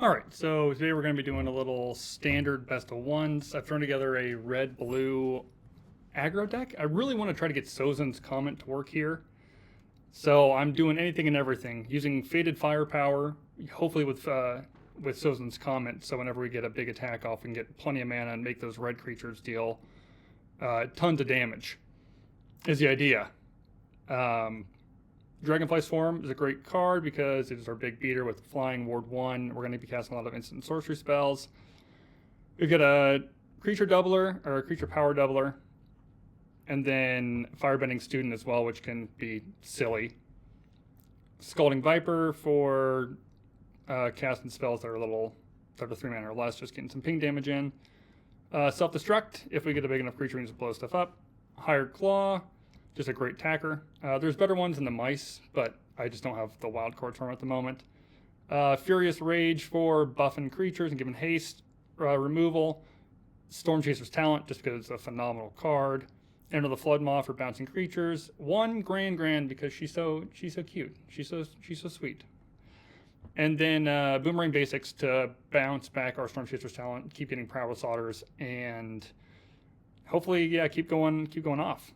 All right, so today we're going to be doing a little standard best of ones. I've thrown together a red-blue aggro deck. I really want to try to get Sozin's Comment to work here. So I'm doing anything and everything, using Faded Firepower, hopefully with Sozin's Comment, so whenever we get a big attack off, we can get plenty of mana and make those red creatures deal tons of damage, is the idea. Dragonfly Swarm is a great card because it is our big beater with Flying Ward 1. We're going to be casting a lot of instant sorcery spells. We've got a creature doubler, or a creature power doubler, and then Firebending Student as well, which can be silly. Scalding Viper for casting spells that are that are 3 mana or less, just getting some ping damage in. Self-Destruct, if we get a big enough creature, we can just blow stuff up. Hired Claw, just a great tacker. There's better ones than the mice, but I just don't have the wild cards for them at the moment. Furious Rage for buffing creatures and giving haste removal. Storm Chaser's Talent, just because it's a phenomenal card. Enter the Flood Maw for bouncing creatures. One Grand because she's so cute. She's so sweet. And then Boomerang Basics to bounce back our Storm Chaser's Talent, keep getting Prowess Otters, and hopefully, yeah, keep going off.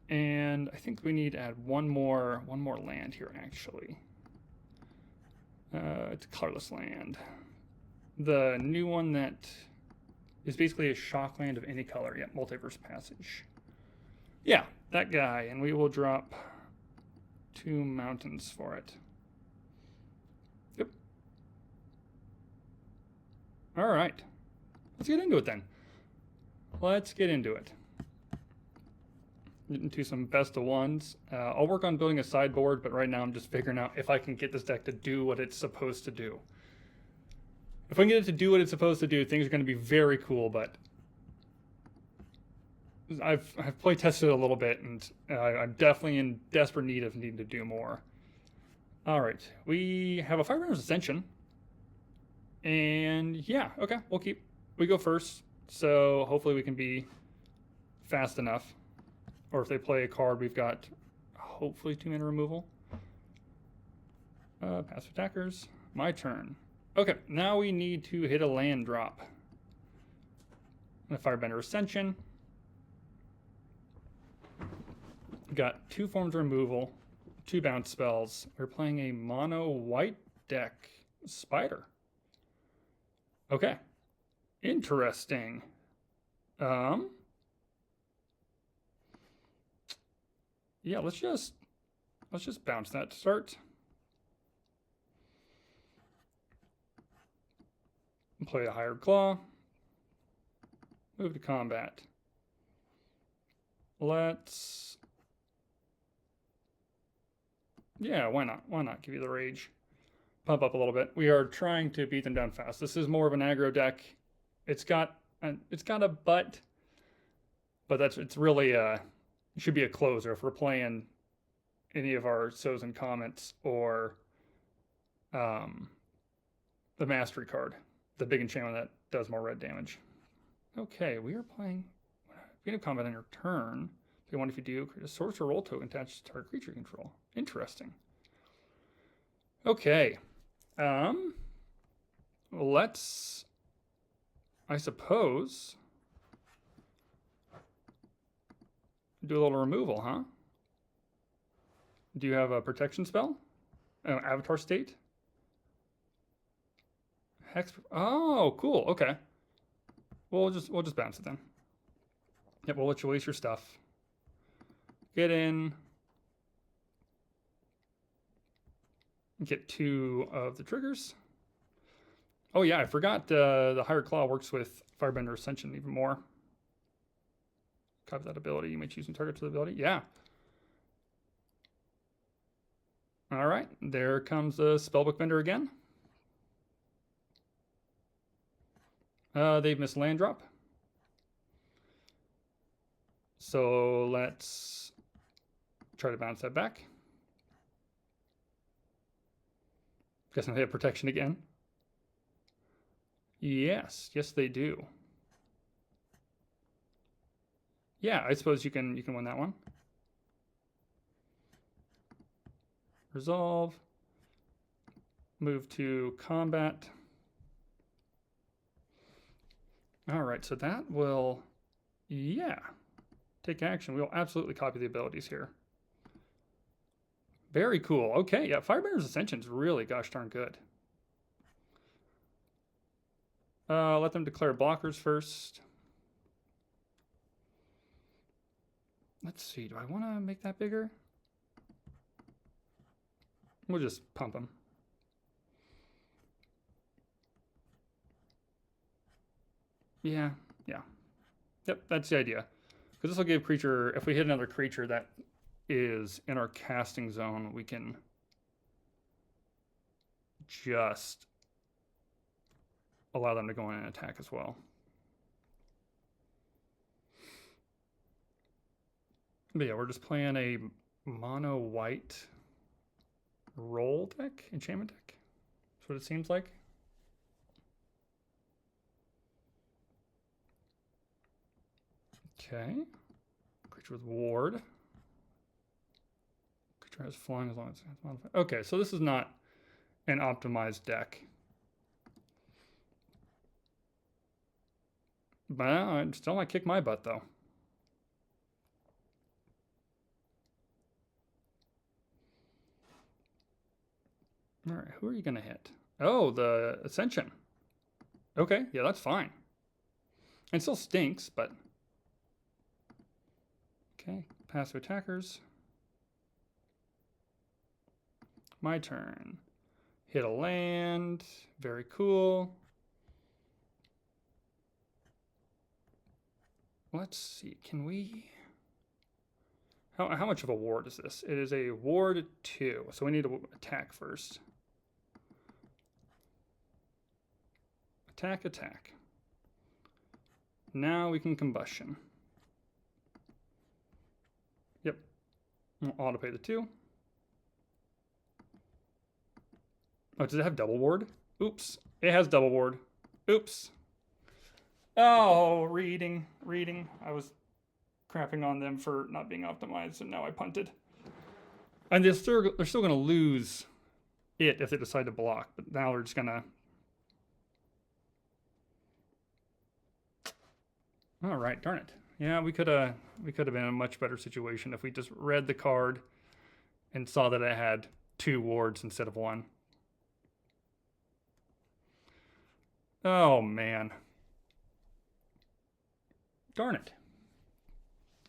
And I think we need to add one more land here, actually. It's a colorless land. The new one that is basically a shock land of any color. Yeah, Multiverse Passage. Yeah, that guy. And we will drop 2 mountains for it. Yep. All right. Let's get into it then. Let's get into it. Into some best of ones. I'll work on building a sideboard, but right now I'm just figuring out if I can get this deck to do what it's supposed to do. If I can get it to do what it's supposed to do, things are going to be very cool, but I've play tested a little bit, and I'm definitely in desperate need of needing to do more. All right, we have a Firebrender's Ascension, and yeah, okay, we go first, so hopefully we can be fast enough. Or if they play a card, we've got hopefully 2 mana removal. Passive attackers. My turn. Okay, now we need to hit a land drop. A Firebender Ascension. Got 2 forms of removal, 2 bounce spells. We're playing a mono white deck. Spider. Okay. Interesting. Yeah, let's just bounce that to start. Play a Hired Claw. Move to combat. Yeah, why not? Why not give you the rage? Pump up a little bit. We are trying to beat them down fast. This is more of an aggro deck. It's got a butt, but it's really it should be a closer if we're playing any of our Sozin Comments or the Mastery card, the big enchantment that does more red damage. Okay, we are playing beginning of combat on your turn. If you do, create a sorcerer roll token attached to target creature control. Interesting. Okay. Let's, I suppose, do a little removal, huh? Do you have a protection spell? Avatar State? Hex. Oh, cool. Okay. We'll just bounce it then. Yep, we'll let you waste your stuff. Get in. Get 2 of the triggers. Oh yeah, I forgot the Hired Claw works with Firebender Ascension even more. Copy that ability. You may choose and target to the ability. Yeah. All right, there comes the Spellbook Vendor again. They've missed land drop. So let's try to bounce that back. Guessing they have protection again. Yes, they do. Yeah, I suppose you can win that one. Resolve. Move to combat. All right, so that will, yeah, take action. We will absolutely copy the abilities here. Very cool. Okay, yeah, Firebender's Ascension's really gosh darn good. Let them declare blockers first. Let's see, do I want to make that bigger? We'll just pump them. Yeah. Yep, that's the idea. Because this will give creature, if we hit another creature that is in our casting zone, we can just allow them to go in and attack as well. But yeah, we're just playing a mono white roll deck, enchantment deck. That's what it seems like. Okay. Creature with ward. Creature has flying as long as it's modified. Okay, so this is not an optimized deck. But it still might kick my butt though. All right, who are you gonna hit? Oh, the Ascension. Okay, yeah, that's fine. And still stinks, but okay. Passive attackers. My turn. Hit a land. Very cool. Let's see. Can we? How much of a ward is this? It is a ward 2, so we need to attack first. Attack, attack. Now we can combustion. Yep. We'll auto pay the 2. Oh, does it have double ward? Oops. It has double ward. Oops. Oh, reading. I was crapping on them for not being optimized, and now I punted. And they're still going to lose it if they decide to block, but now they're just going to... All right, darn it. Yeah, we could have been in a much better situation if we just read the card and saw that it had 2 wards instead of 1. Oh, man. Darn it.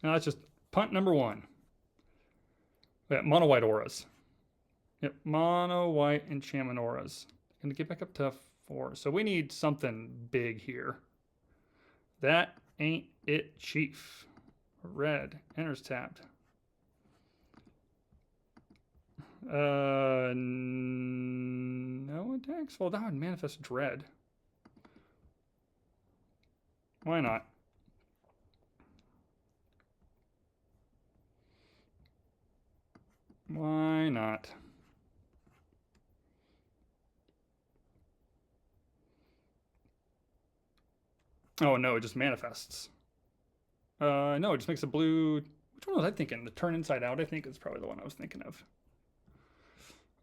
Now that's just punt number 1. Yeah, mono white auras. Yep, mono white enchantment auras. Gonna get back up to 4. So we need something big here. That ain't it, Chief. Red. Enters tapped. No attacks? Well, that would manifest dread. Why not? Why not? Oh, no, it just manifests. No, it just makes a blue... Which one was I thinking? The turn inside out, I think, is probably the one I was thinking of.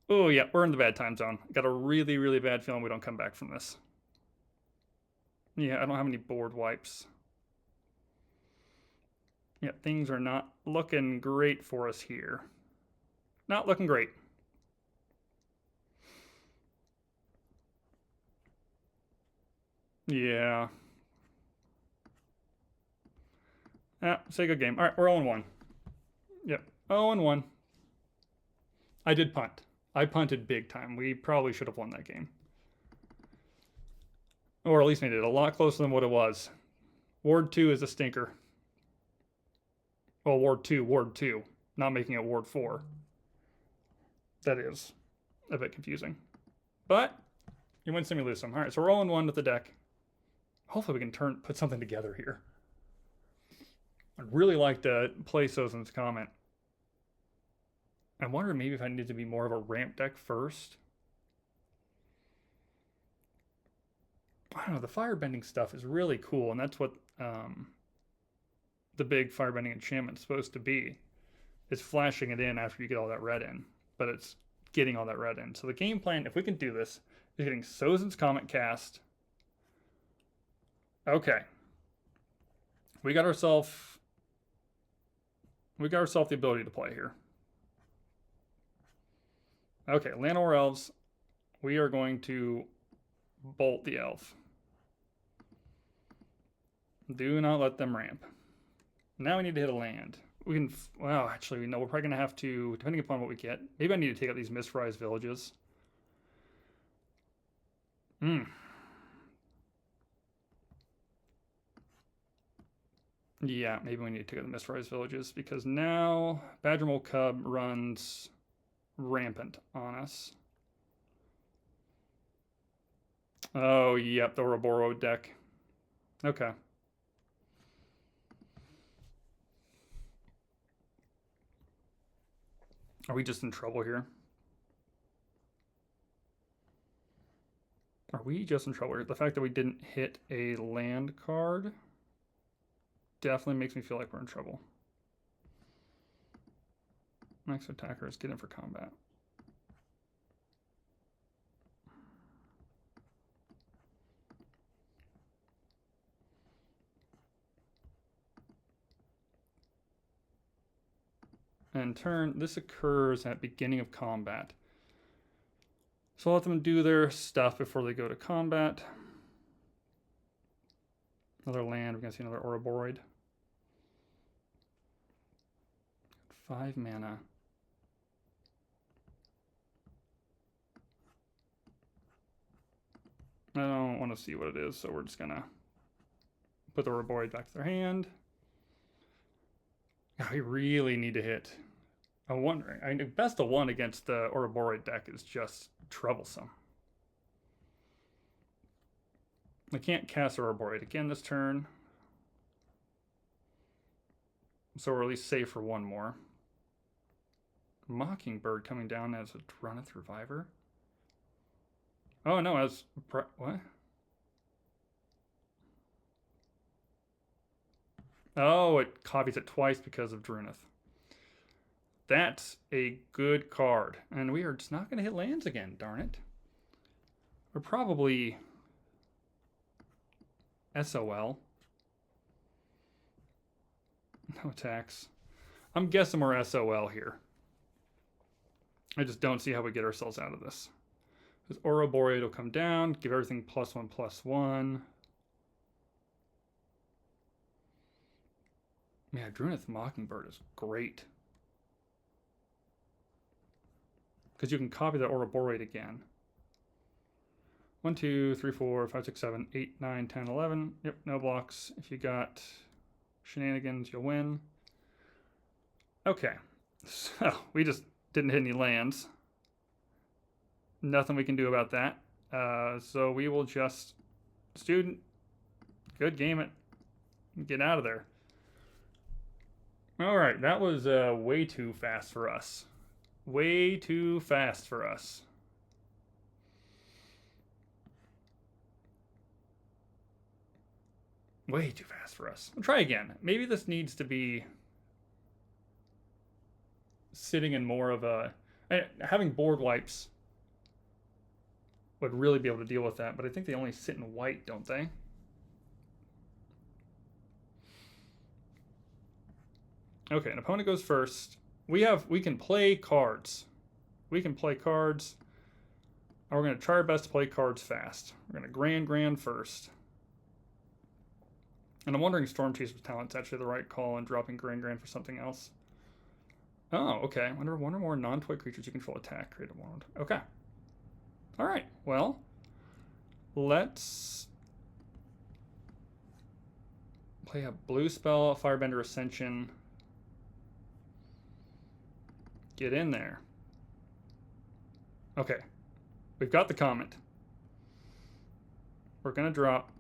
Oh, yeah, we're in the bad time zone. Got a really, really bad feeling we don't come back from this. Yeah, I don't have any board wipes. Yeah, things are not looking great for us here. Not looking great. Yeah. Say good game. All right, we're 0-1. Yep, 0-1. I did punt. I punted big time. We probably should have won that game. Or at least made it a lot closer than what it was. Ward 2 is a stinker. Well, Ward 2. Not making it Ward 4. That is a bit confusing. But you win some, you lose some. All right, so we're 0-1 with the deck. Hopefully we can put something together here. I'd really like to play Sozin's comment. I wonder maybe if I need to be more of a ramp deck first. I don't know, the firebending stuff is really cool, and that's what the big firebending enchantment is supposed to be. It's flashing it in after you get all that red in, but it's getting all that red in. So the game plan, if we can do this, is getting Sozin's Comet cast, Okay. We got ourselves the ability to play here. Okay, land or elves. We are going to bolt the elf. Do not let them ramp. Now we need to hit a land. We can, well, actually, no, we're probably going to have to, depending upon what we get. Maybe I need to take out these Mistrise villages. Yeah, maybe we need to take out the Mistrise villages because now Badger Mole Cub runs rampant on us. Oh, yep, the Ouroboros deck. Okay. Are we just in trouble here? Are we just in trouble here? The fact that we didn't hit a land card definitely makes me feel like we're in trouble. Max attackers, get in for combat. And turn, this occurs at beginning of combat. So I'll let them do their stuff before they go to combat. Another land, we're gonna see another Ouroboros. 5 mana. I don't want to see what it is, so we're just gonna put the Ouroboros back to their hand. I really need to hit. I'm wondering. I mean, best of 1 against the Ouroboros deck is just troublesome. I can't cast Ouroboros again this turn. So we're at least safe for 1 more. Mockingbird coming down as a Drunith Reviver. Oh no, as what? Oh, it copies it twice because of Drunith. That's a good card. And we are just not going to hit lands again, darn it. We're probably SOL. No attacks. I'm guessing we're SOL here. I just don't see how we get ourselves out of this. Because Ouroboros will come down, give everything +1/+1. Yeah, Drunith Mockingbird is great. Because you can copy the Ouroboros again. 1, 2, 3, 4, 5, 6, 7, 8, 9, 10, 11. Yep, no blocks. If you got shenanigans, you'll win. Okay, so we just didn't hit any lands. Nothing we can do about that. So we will just, student, good game it, get out of there. All right, that was way too fast for us. Way too fast for us. Way too fast for us. I'll try again. Maybe this needs to be sitting in more of a... Having board wipes would really be able to deal with that, but I think they only sit in white, don't they? Okay, an opponent goes first. We can play cards. We can play cards. And we're going to try our best to play cards fast. We're going to grand first. And I'm wondering Storm Chaser's Talent's actually the right call and dropping grand for something else. Oh, okay. Whenever 1 or more non-toy creatures you control attack, create a wound. Okay. All right. Well, let's play a blue spell, Firebender Ascension. Get in there. Okay. We've got the comment. We're going to drop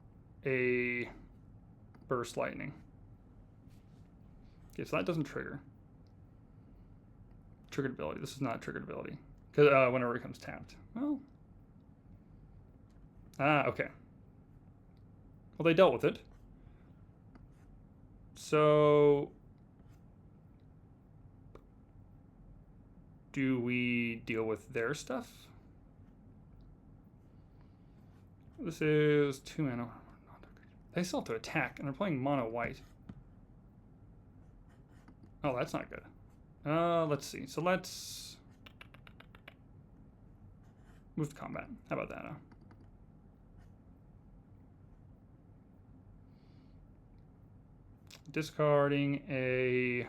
a Burst Lightning. Okay, so that doesn't trigger. Triggered ability. This is not a triggered ability. Because whenever it comes tapped. Well. Okay. Well, they dealt with it. So... do we deal with their stuff? This is 2 mana. They still have to attack, and they're playing mono white. Oh, that's not good. Let's see. So let's move to combat. How about that? Discarding a.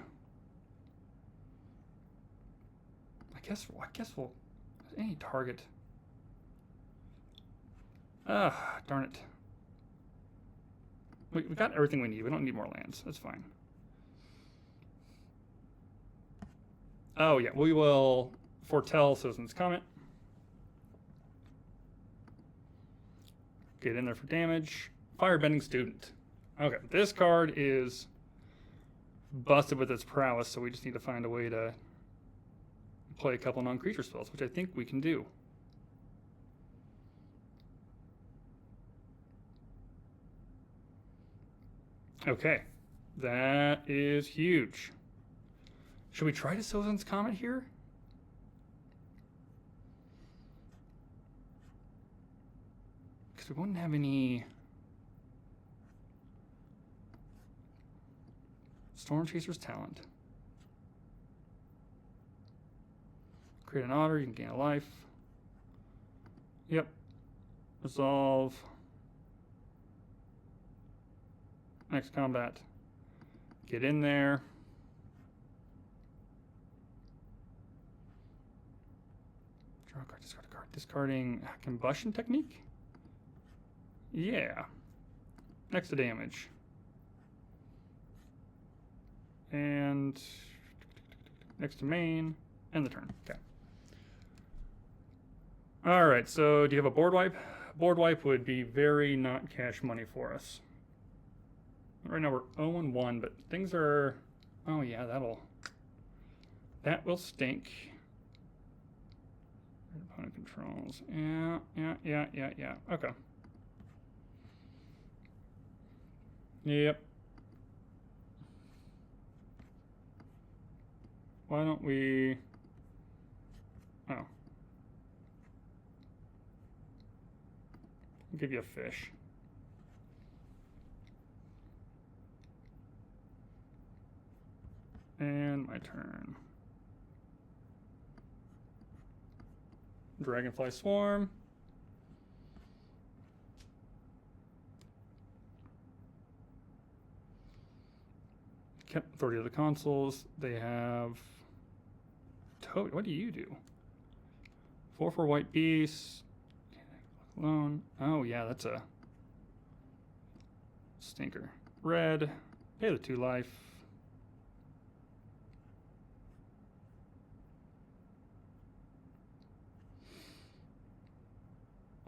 I guess we'll any target. Darn it. We got everything we need. We don't need more lands. That's fine. Oh yeah, we will foretell Citizen's Comment. Get in there for damage. Firebending Student. Okay, this card is busted with its prowess, so we just need to find a way to play a couple non-creature spells, which I think we can do. Okay, that is huge. Should we try to Citizen's Comment here? Because we wouldn't have any Storm Chaser's Talent. Create an otter, you can gain a life. Yep. Resolve. Next combat. Get in there. Draw a card, discard a card. Discarding Combustion Technique? Yeah. Next to damage. And next to main. End the turn. Okay. Alright, so do you have a board wipe? Board wipe would be very not cash money for us. Right now we're 0-1, but things are... Oh yeah, that will stink. Opponent controls. Yeah. Okay. Yep. Why don't we... Oh. I'll give you a fish. And my turn. Dragonfly Swarm. Kept Authority of the Consuls. They have Toad. What do you do? 4/4 white beast. Alone. Oh yeah, that's a stinker. Red. Pay the 2 life.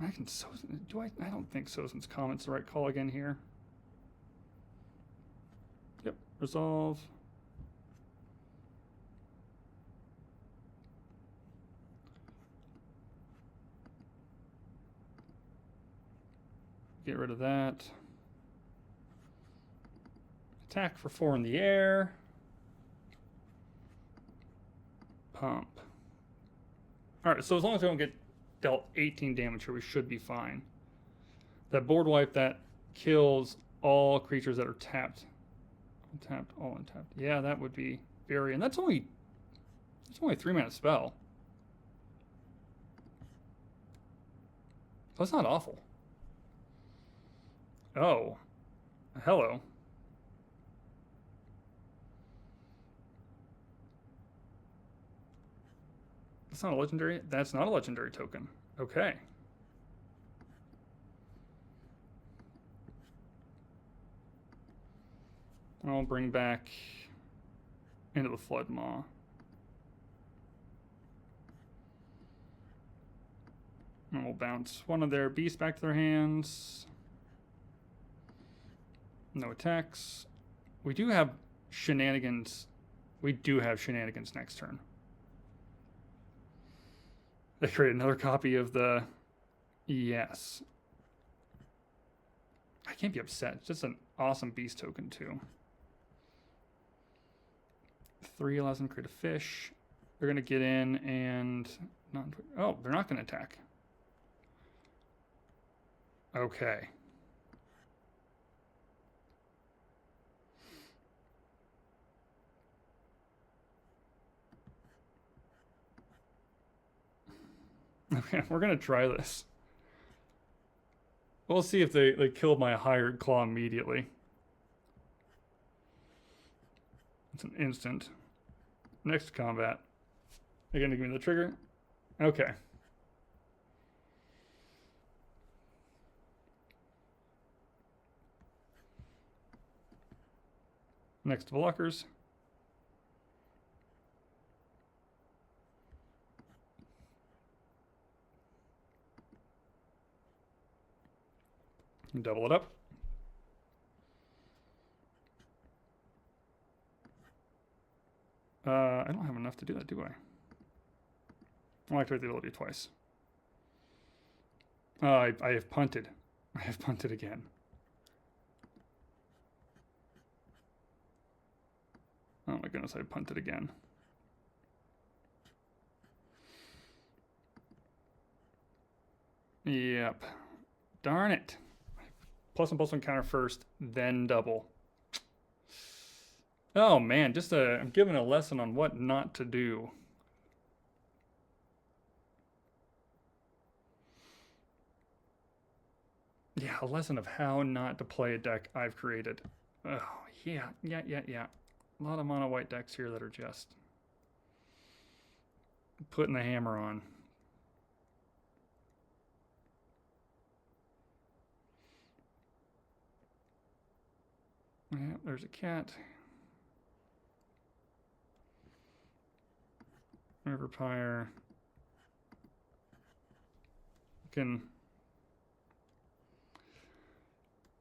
I can I don't think Citizen's Comment's the right call again here. Yep, resolve. Get rid of that. Attack for 4 in the air. Pump. Alright, so as long as we don't get dealt 18 damage here, we should be fine. That board wipe, that kills all creatures that are tapped. Untapped, all untapped. Yeah, that would be very... And that's only a 3-mana spell. That's not awful. Oh. Hello. That's not a legendary. That's not a legendary token. Okay. I'll bring back Into the Flood Maw. And we'll bounce one of their beasts back to their hands. No attacks. We do have shenanigans. We do have shenanigans next turn. They create another copy of the... Yes. I can't be upset. It's just an awesome beast token, too. 3 allows them to create a fish. They're going to get in and... Oh, they're not going to attack. Okay. Okay, we're gonna try this. We'll see if they killed my hired claw immediately. It's an instant. Next combat. They're gonna give me the trigger. Okay. Next blockers. Double it up. I don't have enough to do that, do I? I'll activate the ability twice. I have punted. I have punted again. Oh my goodness, I punted again. Yep. Darn it. Plus and plus one counter first, then double. Oh man, I'm giving a lesson on what not to do. Yeah, a lesson of how not to play a deck I've created. Oh, yeah. A lot of mono white decks here that are just putting the hammer on. Yeah, there's a cat. River Pyre.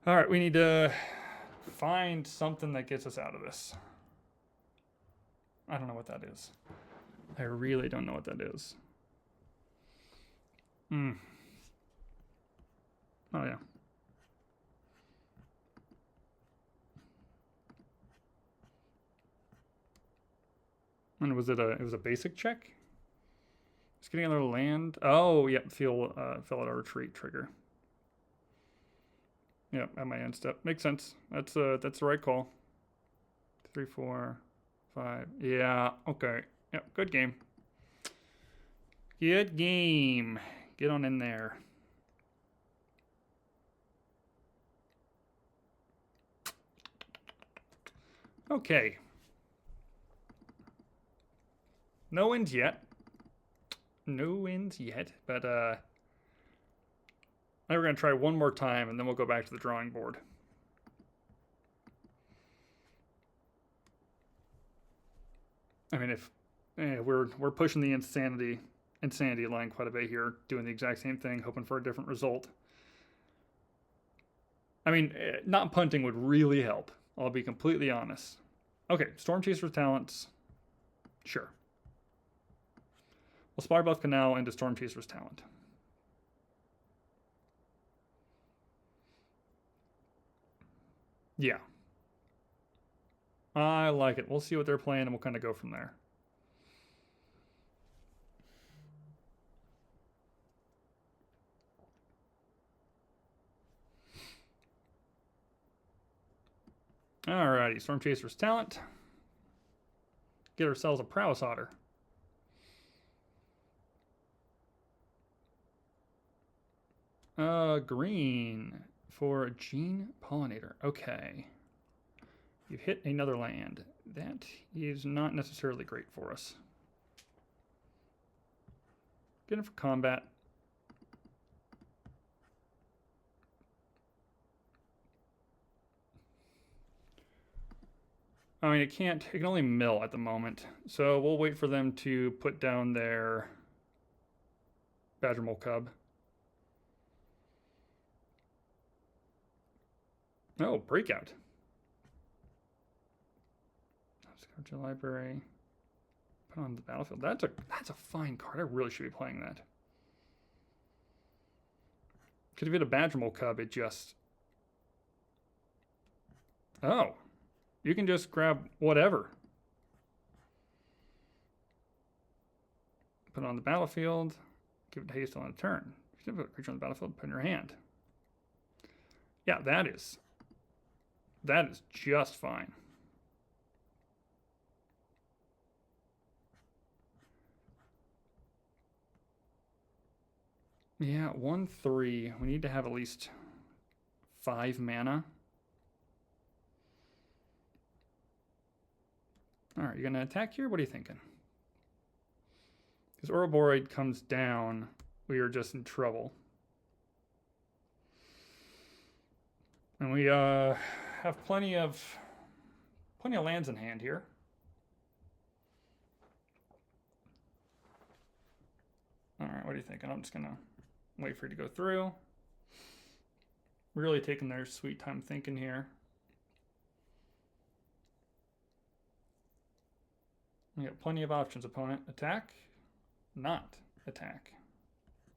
All right, we need to find something that gets us out of this. I don't know what that is. I really don't know what that is. Oh, yeah. And was it it was a basic check? Just getting another land. Oh, yep, fill at our retreat trigger. Yep, at my end step. Makes sense. That's the right call. 3, 4, 5. Yeah, okay. Yep, good game. Good game. Get on in there. Okay. No wins yet. No wins yet, but now we're going to try one more time, and then we'll go back to the drawing board. I mean, if we're pushing the insanity line quite a bit here, doing the exact same thing, hoping for a different result. I mean, not punting would really help. I'll be completely honest. Okay, Storm Chaser's talents. Sure. We'll Spire Bluff Canal into Storm Chaser's talent. Yeah. I like it. We'll see what they're playing, and we'll kind of go from there. Alrighty, Storm Chaser's talent. Get ourselves a Prowess Otter. Green for Gene Pollinator. Okay. You've hit another land. That is not necessarily great for us. Get it for combat. I mean, it can only mill at the moment. So we'll wait for them to put down their Badger Mole Cub. Oh, Breakout. Scourge your library. Put on the battlefield. That's a fine card. I really should be playing that. Because if you had a Badger Mole Cub, it just... Oh. You can just grab whatever. Put it on the battlefield. Give it haste on a turn. If you put a creature on the battlefield, put it in your hand. Yeah, that is just fine. Yeah, 1/3. We need to have at least 5 mana. All right, you gonna attack here? What are you thinking? Because Ouroboros comes down, we are just in trouble. And we have plenty of lands in hand here. All right, what are you thinking? I'm just gonna wait for you to go through. Really taking their sweet time thinking here. We got plenty of options. Opponent, attack, not attack.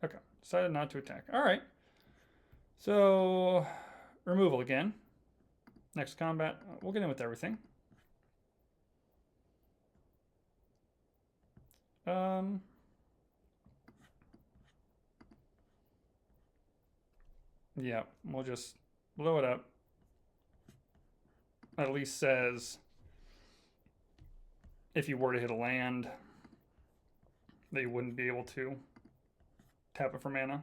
Okay, decided not to attack. All right. So, removal again. Next combat, we'll get in with everything. Yeah, we'll just blow it up. At least says if you were to hit a land, that you wouldn't be able to tap it for mana.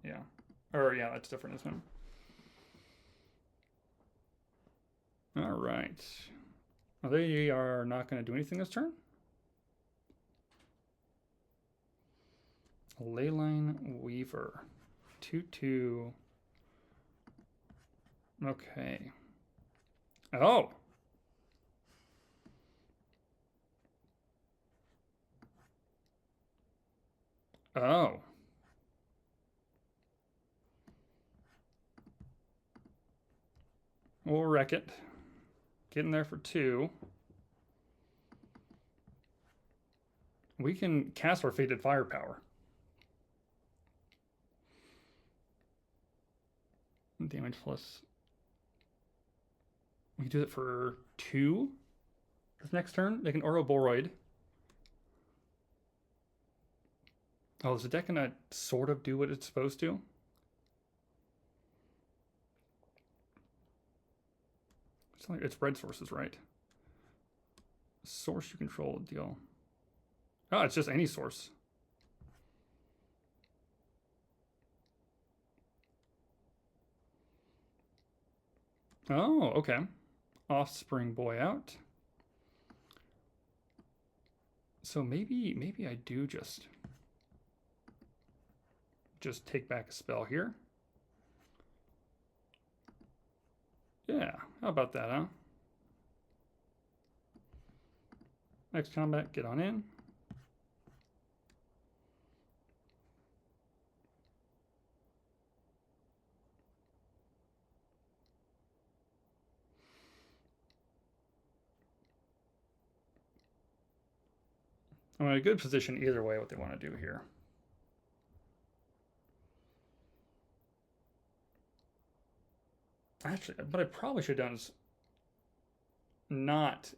Yeah. Or, yeah, that's different, isn't it? All right. Well, they are not going to do anything this turn. Leyline Weaver. 2/2. Okay. Oh. Oh. We'll wreck it. Getting there for 2. We can cast our Fated Firepower. Damage plus. We do it for 2 this next turn. They can Ouroboros. Oh, is the deck gonna sort of do what it's supposed to? It's red sources, right? Source you control deal. Oh, it's just any source. Oh, okay. Offspring Boy out. So maybe I do just take back a spell here. Yeah, how about that, huh? Next combat, get on in. I'm in a good position either way what they want to do here. Actually, what I probably should have done is not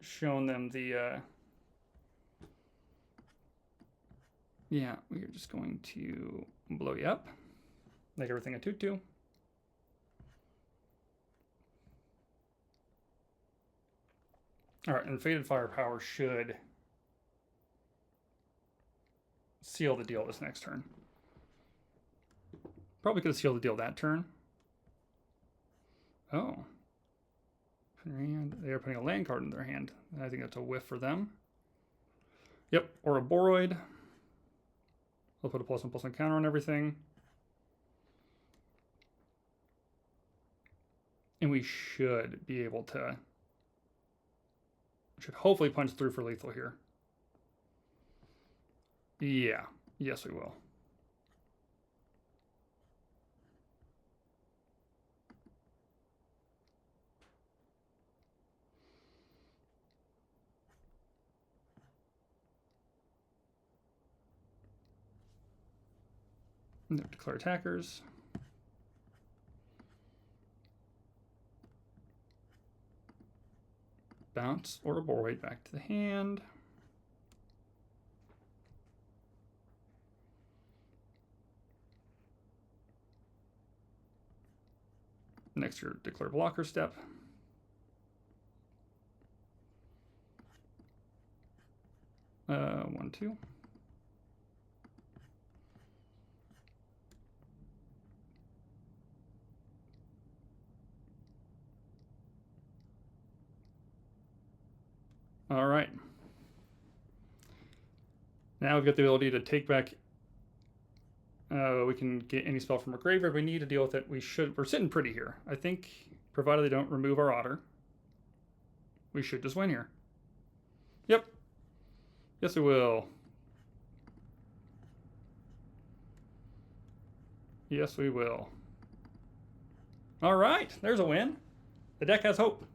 shown them the yeah, we are just going to blow you up, make everything a 2/2. All right, and Fated Firepower should seal the deal this next turn. Probably could have sealed the deal that turn. Oh. And they are putting a land card in their hand. I think that's a whiff for them. Yep, Ouroboros. We'll put a +1/+1 counter on everything. And we should be able to... should hopefully punch through for lethal here. Yeah. Yes, we will. Declare attackers. Bounce Ouroboros back to the hand. Next, your declare blocker step. One, 2. All right. Now we've got the ability to take back. We can get any spell from our graveyard we need to deal with it. We're sitting pretty here. I think, provided they don't remove our otter, we should just win here. Yep. Yes, we will. Yes, we will. All right, there's a win. The deck has hope.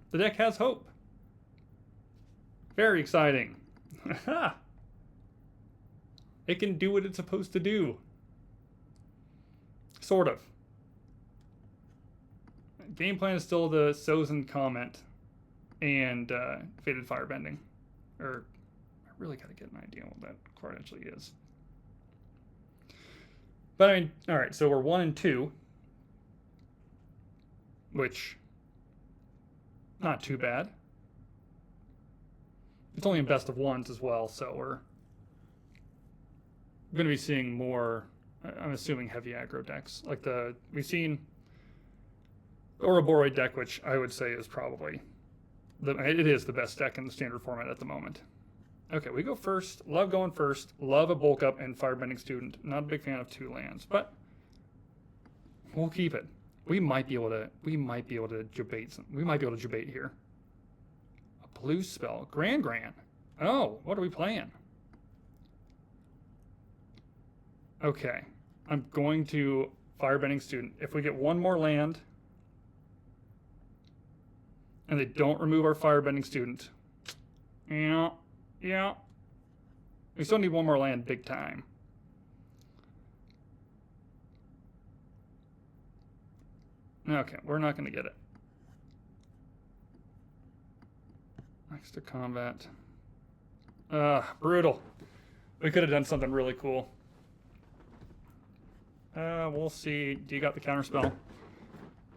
The deck has hope. Very exciting. It can do what it's supposed to do. Sort of. Game plan is still the Sozin comment and Fated Firebending. Or, I really got to get an idea what that card actually is. But I mean, alright, so we're 1 and 2. Which, not too bad. It's only in best of ones as well, so we're going to be seeing more, I'm assuming, heavy aggro decks. Like we've seen Ouroboros deck, which I would say is probably, it is the best deck in the standard format at the moment. Okay, we go first. Love going first. Love a bulk up and Firebending Student. Not a big fan of 2 lands, but we'll keep it. We might be able to debate some. We might be able to debate here. A blue spell. Gran. Oh, what are we playing? Okay. I'm going to Firebending Student. If we get one more land and they don't remove our Firebending Student. Yeah. We still need one more land big time. Okay, we're not going to get it. Next to combat. Brutal. We could have done something really cool. We'll see. Do you got the counterspell?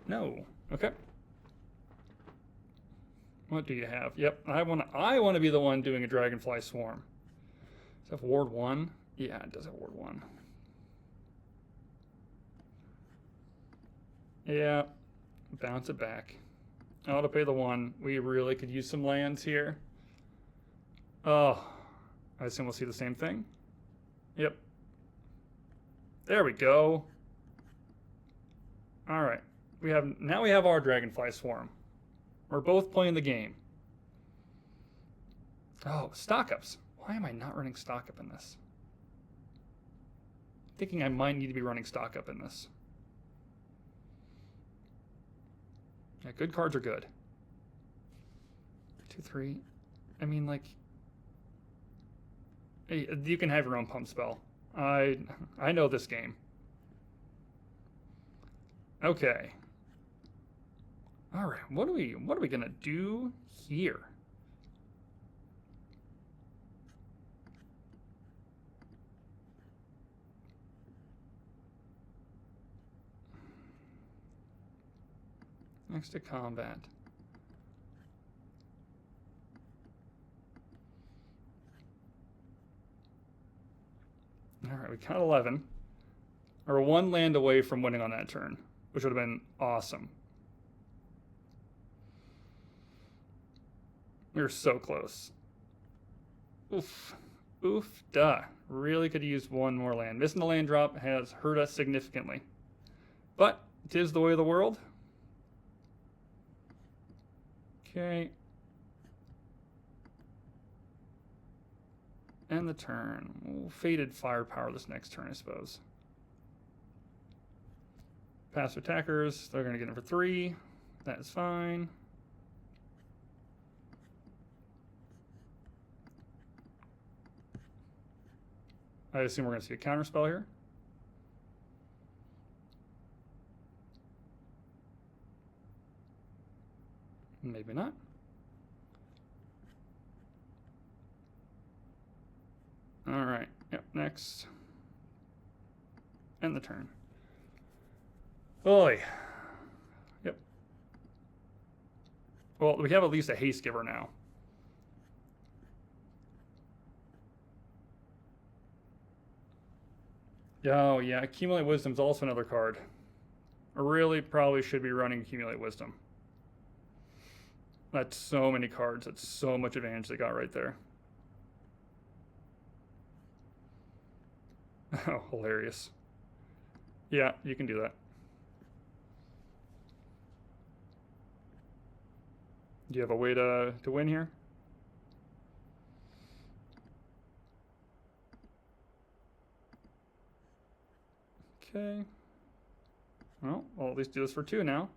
No. Okay. What do you have? Yep, I want to be the one doing a Dragonfly Swarm. Does it have Ward 1? Yeah, it does have Ward 1. Yeah, bounce it back. Auto pay the 1. We really could use some lands here. Oh, I assume we'll see the same thing. Yep. There we go. All right. Now we have our Dragonfly Swarm. We're both playing the game. Oh, stock ups. Why am I not running stock up in this? Thinking I might need to be running stock up in this. Yeah, good cards are good. 2, 3. I mean, like, hey, you can have your own pump spell. I know this game. Okay. All right. What are we gonna do here? Next to combat. All right, we got 11. We're 1 land away from winning on that turn, which would have been awesome. We were so close. Oof. Oof, duh. Really could use 1 more land. Missing the land drop has hurt us significantly. But it is the way of the world. Okay. And the turn. We'll Fated Firepower this next turn, I suppose. Passive attackers, they're going to get in for 3. That is fine. I assume we're going to see a counterspell here. Maybe not. All right. Yep. Next. End the turn. Oy. Yep. Well, we have at least a haste giver now. Oh, yeah. Accumulate Wisdom is also another card. I really probably should be running Accumulate Wisdom. That's so many cards. That's so much advantage they got right there. Oh, hilarious. Yeah, you can do that. Do you have a way to win here? Okay. Well, I'll at least do this for 2 now.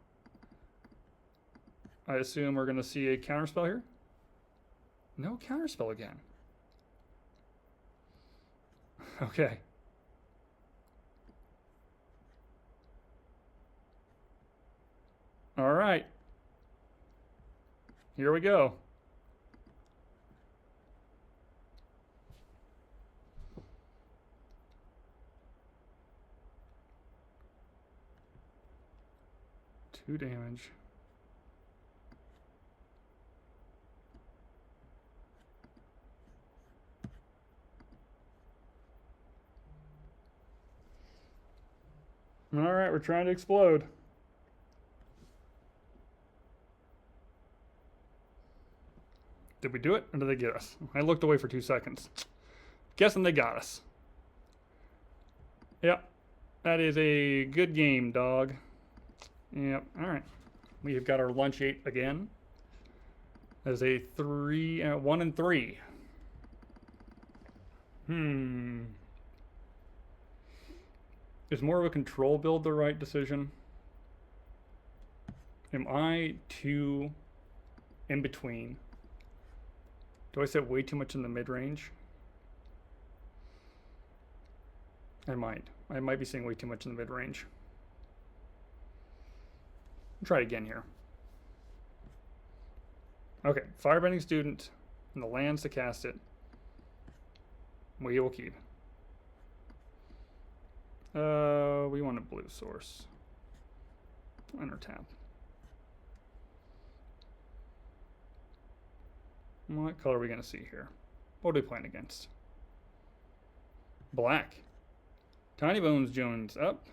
I assume we're going to see a counterspell here. No counterspell again. Okay. All right. Here we go. Two damage. All right, we're trying to explode. Did we do it, or did they get us? I looked away for 2 seconds. Guessing they got us. Yep, that is a good game, dog. Yep, all right. We have got our lunch 8 again. That is a 1 and 3. Is more of a control build the right decision? Am I too in between? Do I set way too much in the mid-range? I might. I might be seeing way too much in the mid-range. Try it again here. Okay, Firebending Student and the lands to cast it. We will keep. We want a blue source. Enter tap. What color are we going to see here? What are we playing against? Black. Tiny Bones Jones up.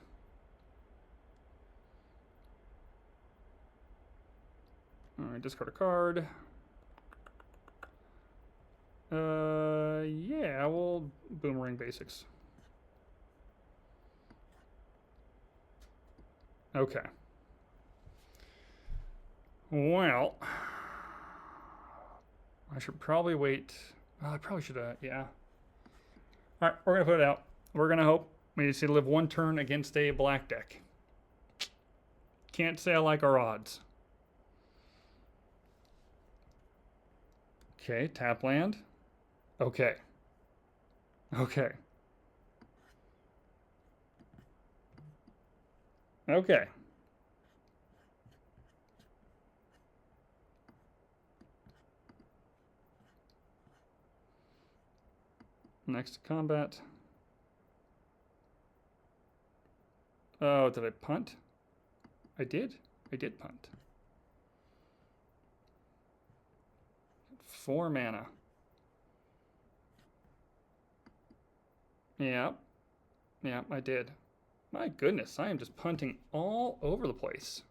Alright, discard a card. Yeah, we'll Boomerang Basics. Okay. Well, I should probably wait. I probably should have, yeah. All right, we're going to put it out. We're going to hope we just need to live 1 turn against a black deck. Can't say I like our odds. Okay, tap land. Okay. Okay. Okay. Next to combat. Oh, did I punt? I did? I did punt. 4 mana. Yeah. Yeah, I did. My goodness, I am just punting all over the place.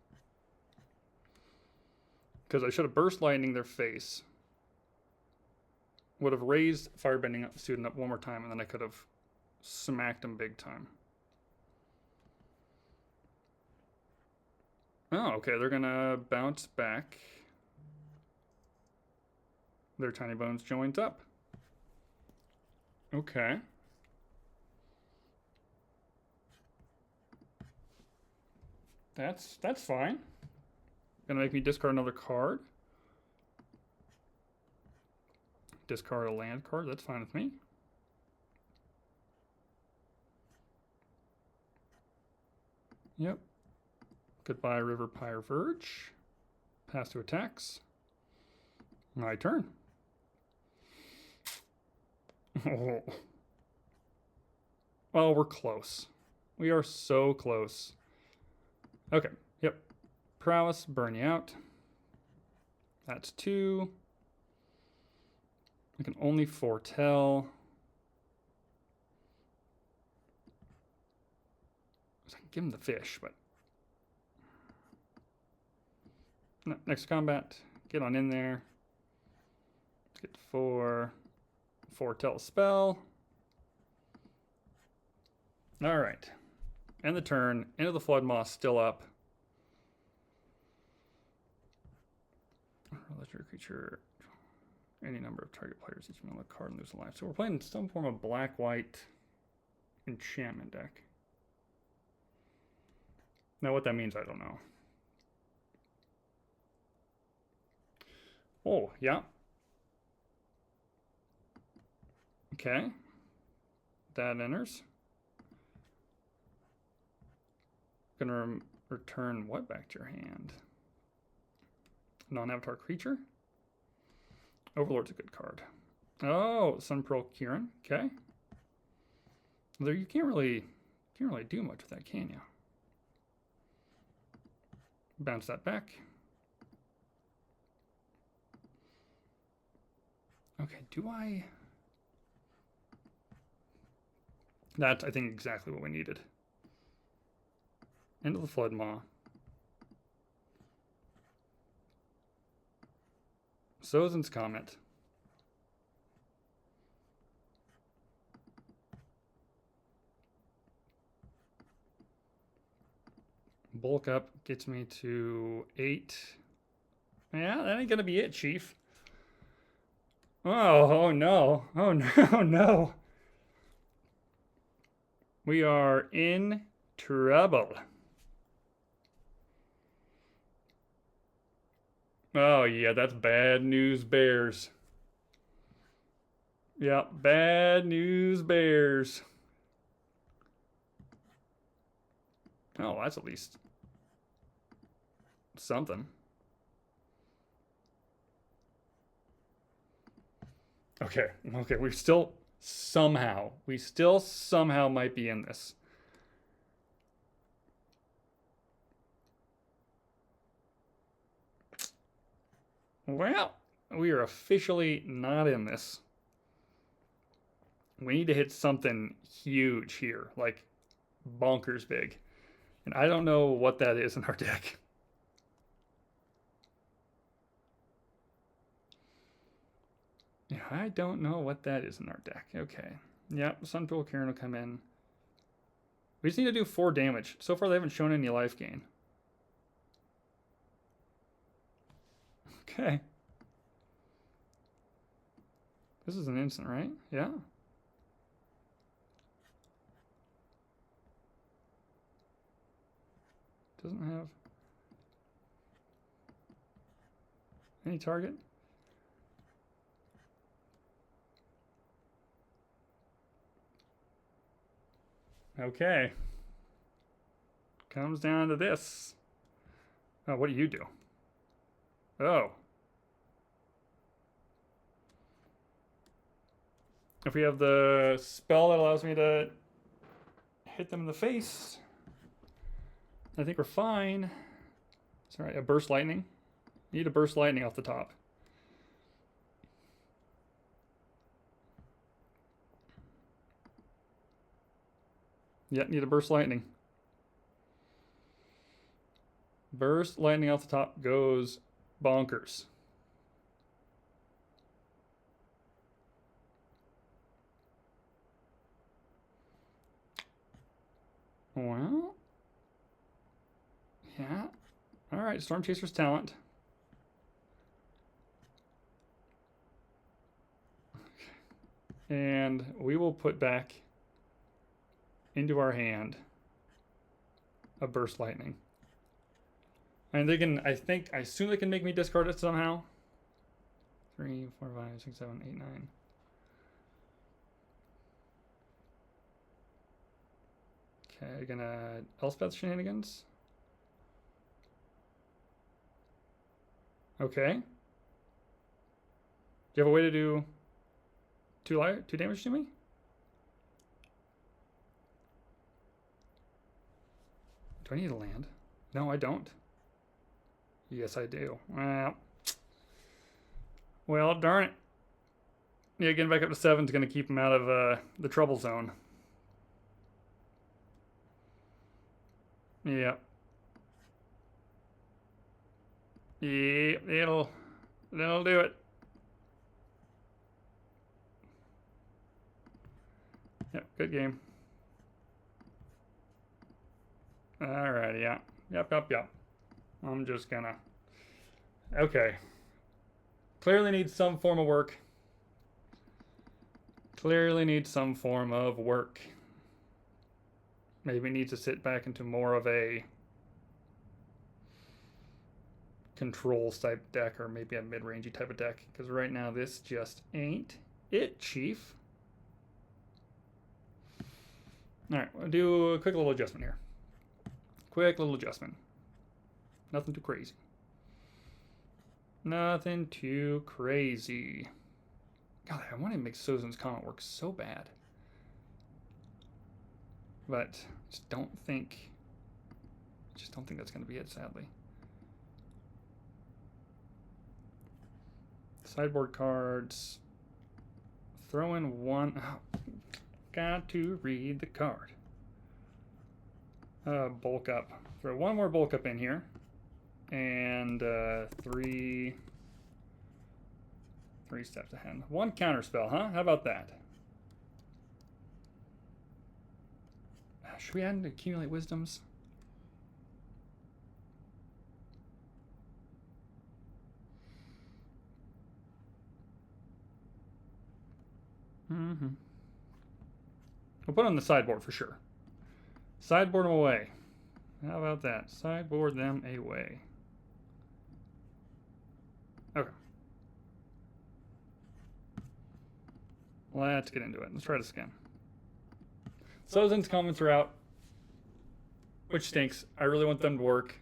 Because I should have burst lightning their face. Would have raised Firebending Student up 1 more time, and then I could have smacked him big time. Oh, okay, they're gonna bounce back. Their Tiny Bones joins up. Okay. That's fine. Gonna make me discard another card. Discard a land card, that's fine with me. Yep. Goodbye, River Pyre Verge. Pass to attacks. My turn. Oh. Oh, we're close. We are so close. Okay, yep. Prowess, burn you out. That's 2. I can only foretell. I can give him the fish, but... No, next combat, Get on in there. Let's get 4. Foretell spell. All right. End the turn. Into the Flood Moss still up. Legendary creature. Any number of target players each mill a card and lose a life. So we're playing some form of black-white enchantment deck. Now what that means, I don't know. Oh, yeah. Okay. That enters. Gonna return what back to your hand? Non-avatar creature? Overlord's a good card. Oh, Sunpearl Kieran. Okay. There, you can't really do much with that, can you? Bounce that back. Okay, do I? That's, I think, exactly what we needed. Into the Flood Maw. Sozin's Comet. Bulk up gets me to 8. Yeah, that ain't gonna be it, Chief. Oh no. Oh no, no. We are in trouble. Oh yeah, that's bad news bears. Yeah, bad news bears. Oh, that's at least something. Okay, we still somehow might be in this. Well, we are officially not in this. We need to hit something huge here, like bonkers big. And I don't know what that is in our deck. Yeah, I don't know what that is in our deck. Okay. Yep, Sunpearl Kieran will come in. We just need to do 4 damage. So far, they haven't shown any life gain. Okay. This is an instant, right? Yeah. Doesn't have any target. Okay. Comes down to this. Oh, what do you do? Oh. If we have the spell that allows me to hit them in the face, I think we're fine. It's all right. A burst lightning. Need a burst lightning off the top. Yeah, need a burst lightning. Burst lightning off the top goes bonkers. Well, yeah. All right, Storm Chaser's talent. And we will put back into our hand a burst lightning. And they can, I assume they can make me discard it somehow. 3, 4, 5, 6, 7, 8, 9. Okay, gonna Elspeth shenanigans. Okay. Do you have a way to do 2 damage to me? Do I need a land? No, I don't. Yes, I do. Well, darn it. Yeah, getting back up to 7 is going to keep him out of the trouble zone. Yeah. Yeah, it'll That'll do it. Yep, good game. Alrighty, yeah. Yep. I'm just gonna... Okay. Clearly needs some form of work. Maybe needs to sit back into more of a controls type deck, or maybe a mid-rangey type of deck, because right now this just ain't it, Chief. Alright, we'll do a quick little adjustment here. Nothing too crazy. God, I want to make Sozin's comment work so bad. But just don't think that's going to be it, sadly. Sideboard cards. Throw in one. Oh, got to read the card. Bulk up. Throw one more bulk up in here. And three steps ahead. One counter spell, huh? How about that? Should we add accumulate wisdoms? We'll put it on the sideboard for sure. Sideboard them away. How about that? Sideboard them away. Okay. Let's get into it. Let's try this again. Sozin's comments are out, which stinks. I really want them to work,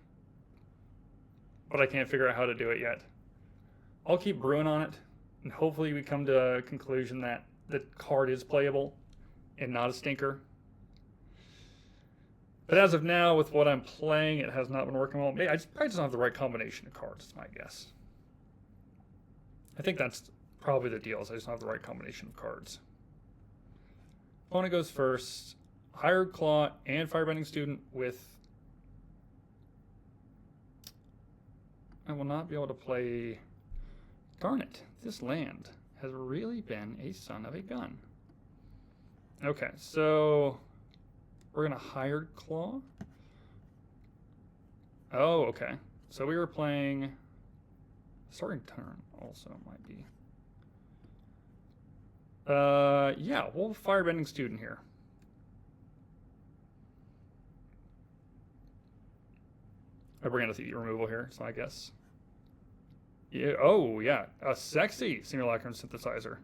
but I can't figure out how to do it yet. I'll keep brewing on it, and hopefully we come to a conclusion that the card is playable and not a stinker. But as of now, with what I'm playing, it has not been working well. I probably just don't have the right combination of cards, is my guess. I think that's probably the deal, is I just don't have the right combination of cards. Opponent goes first. Hired Claw and Firebending Student with... I will not be able to play... Darn it. This land has really been a son of a gun. Okay, so... We're going to Hired Claw. Oh, okay. So we were playing... Starting turn also might be... yeah, we'll Firebending Student here. We're going to see removal here, so I guess. Yeah, oh, yeah. A sexy Simulacrum Synthesizer.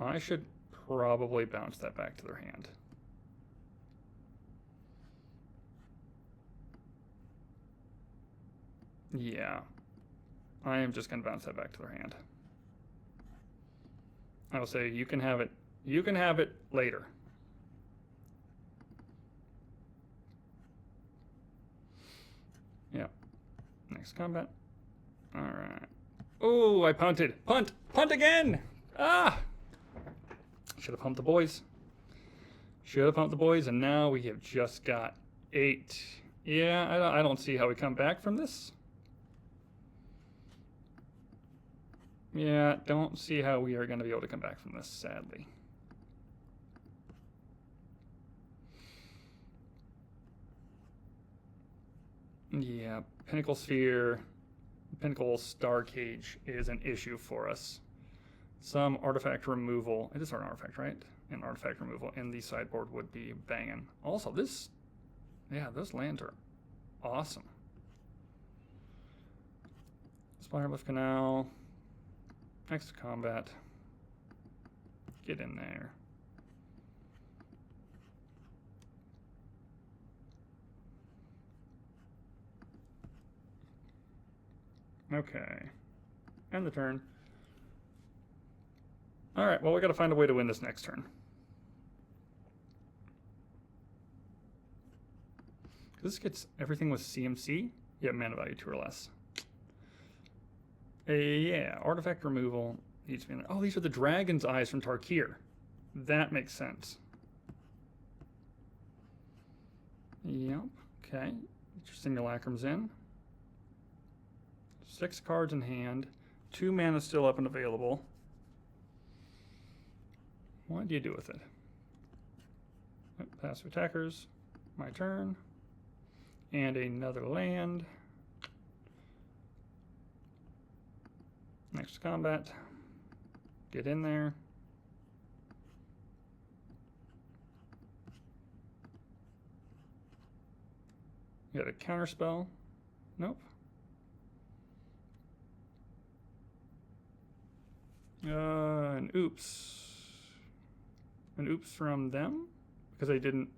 I should probably bounce that back to their hand. Yeah. I am just going to bounce that back to their hand. I will say, you can have it. You can have it later. Yeah. Next combat. All right. Oh, I punted. Punt again. Ah. Should have pumped the boys. And now we have just got 8. Yeah, I don't see how we come back from this. Yeah, don't see how we are going to be able to come back from this, sadly. Yeah, Pinnacle Sphere, Pinnacle Star Cage is an issue for us. Some artifact removal. It is an artifact, right? And artifact removal in the sideboard would be banging. Also, this... Yeah, those lands are awesome. Spirelift Canal. Next combat. Get in there. Okay. End the turn. Alright, well, we gotta find a way to win this next turn. This gets everything with CMC? Yeah, mana value 2 or less. Yeah, artifact removal needs to be in there. Oh, these are the dragon's eyes from Tarkir. That makes sense. Yep, okay. Get your simulacrums in. 6 cards in hand. 2 mana still up and available. What do you do with it? Passive attackers. My turn. And another land. Next combat. Get in there. You got a counter spell? Nope. An oops. An oops from them? Because they didn't.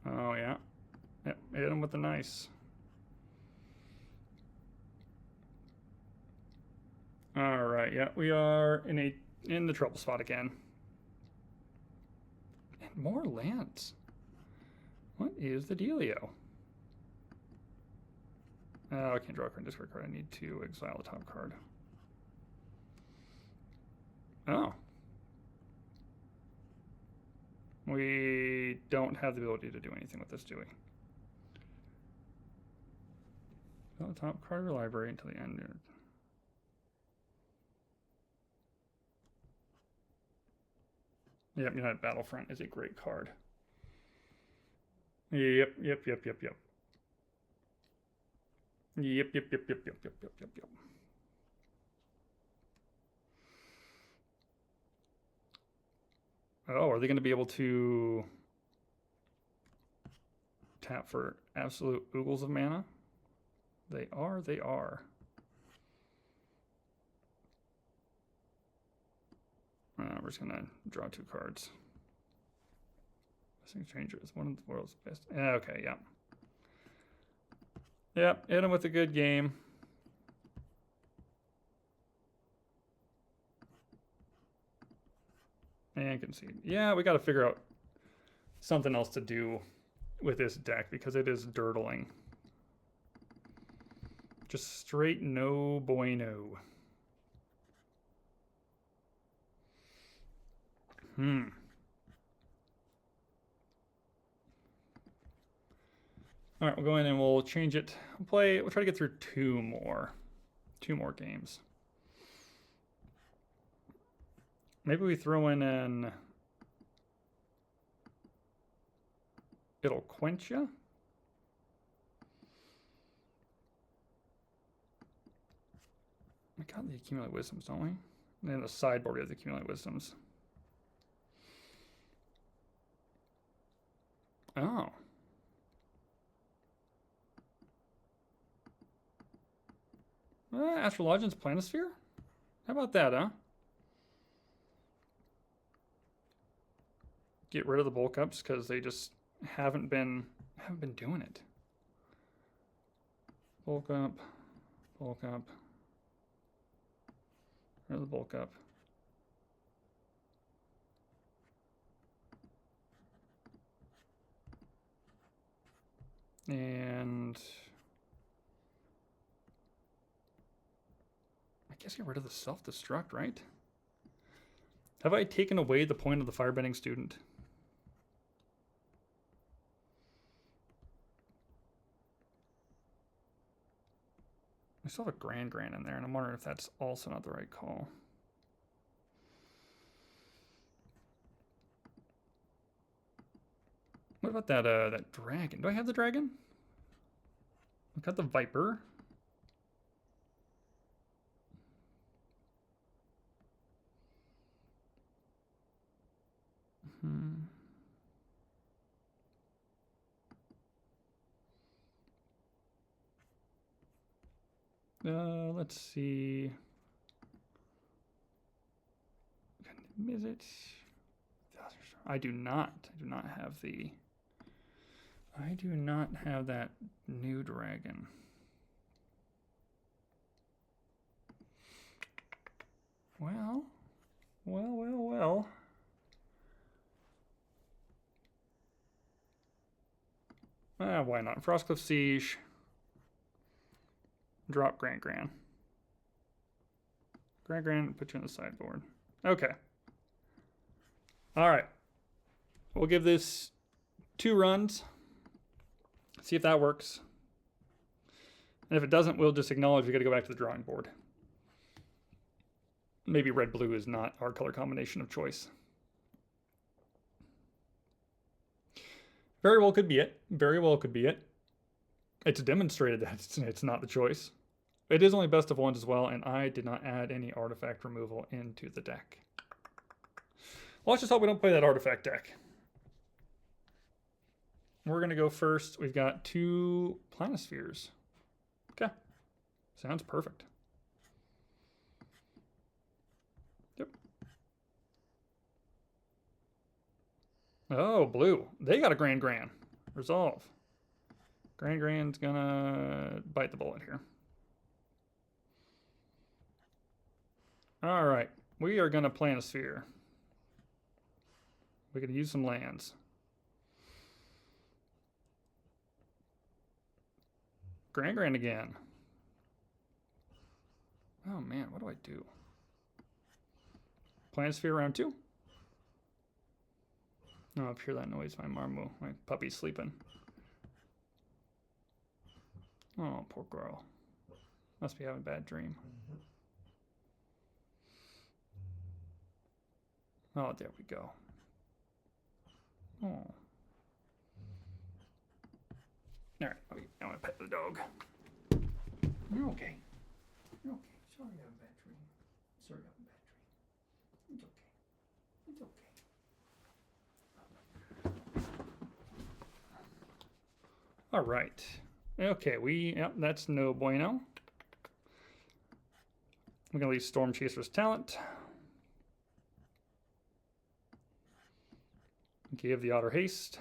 Oh, yeah. Yep, hit them with the nice. All right, yeah, we are in the trouble spot again. And more lands. What is the dealio? Oh, I can't draw a card and discard a card. I need to exile the top card. Oh. We don't have the ability to do anything with this, do we? Exile the top card of your library until the end. Yep, United Battlefront is a great card. Yep. Oh, are they going to be able to tap for absolute oogles of mana? They are. We're just going to draw 2 cards. Missing Stranger is one of the world's best. Okay, yeah. Yep, hit him with a good game. And concede. Yeah, we got to figure out something else to do with this deck because it is dirtling. Just straight no bueno. All right, we'll go in and we'll change it. We'll try to get through 2 more games. Maybe we throw in an It'll Quench Ya. We got the Accumulate Wisdoms, don't we? And then the sideboard we have the Accumulate Wisdoms. Oh. Astrologian's Planisphere? How about that, huh? Get rid of the bulk ups because they just haven't been doing it. Bulk up. Rid of the bulk up. And I guess get rid of the self-destruct, right? Have I taken away the point of the firebending student? I still have a Grand in there, and I'm wondering if that's also not the right call. What about that dragon? Do I have the dragon? I've got the Viper. Let's see. Is it? I do not have the. I do not have that new dragon. Well. Why not? Frostcliff Siege. Drop Grand. Grand, put you on the sideboard. Okay. All right. We'll give this 2 runs. See if that works. And if it doesn't, we'll just acknowledge we got to go back to the drawing board. Maybe red-blue is not our color combination of choice. Very well could be it. Very well could be it. It's demonstrated that it's not the choice. It is only best of ones as well, and I did not add any artifact removal into the deck. Well, let's just hope we don't play that artifact deck. We're going to go first. We've got 2 planispheres. Okay. Sounds perfect. Yep. Oh, blue. They got a Grand. Resolve. Grand's gonna bite the bullet here. All right. We are going to planisphere. We're going to use some lands. Grand again. Oh man, what do I do? Planisphere round 2. Oh, I hear that noise. My puppy's sleeping. Oh, poor girl. Must be having a bad dream. Oh, there we go. Oh. All right, I want to pet the dog. You're okay. You're okay. Sorry I have a bad dream. Sorry I have a bad dream. It's okay. It's okay. All right. Okay, yep, that's no bueno. I'm gonna leave Storm Chaser's talent. Give the Otter haste.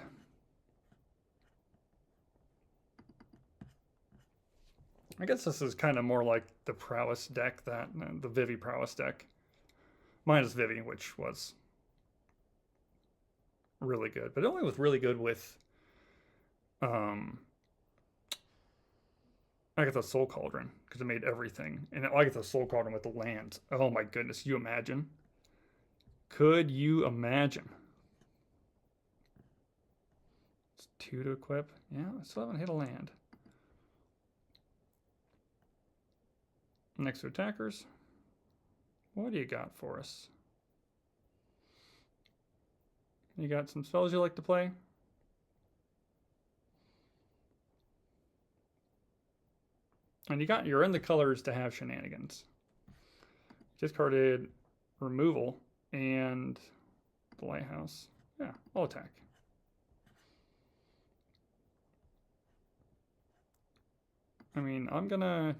I guess this is kind of more like the prowess deck, the Vivi prowess deck. Minus Vivi, which was really good. But it only was really good with Agatha's Soul Cauldron, because it made everything. And Agatha's Soul Cauldron with the lands. Oh my goodness, you imagine? Could you imagine? It's 2 to equip. Yeah, I still haven't hit a land. Next to attackers. What do you got for us? You got some spells you like to play? And you're in the colors to have shenanigans. Discarded removal and the lighthouse. Yeah, I'll attack. I mean, I'm gonna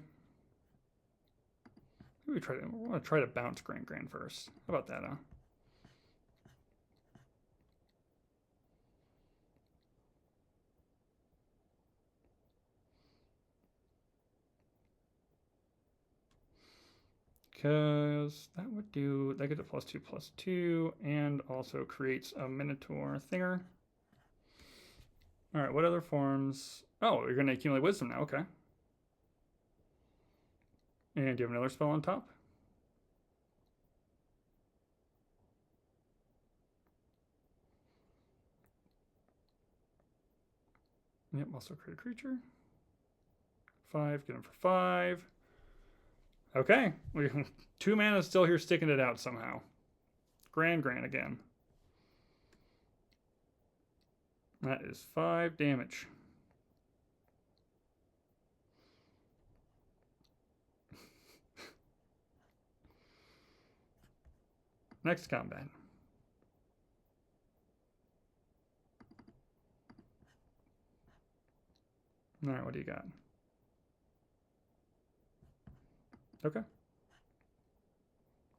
maybe I want to try to bounce Grand first. How about that, huh? Because that gets a +2/+2 and also creates a Minotaur thinger. All right, what other forms? Oh, you're going to accumulate wisdom now. Okay. And do you have another spell on top? Yep, also create a creature. 5, get him for 5. Okay, 2 mana still here sticking it out somehow. Grand again. That is 5 damage. Next combat. All right, what do you got? Okay.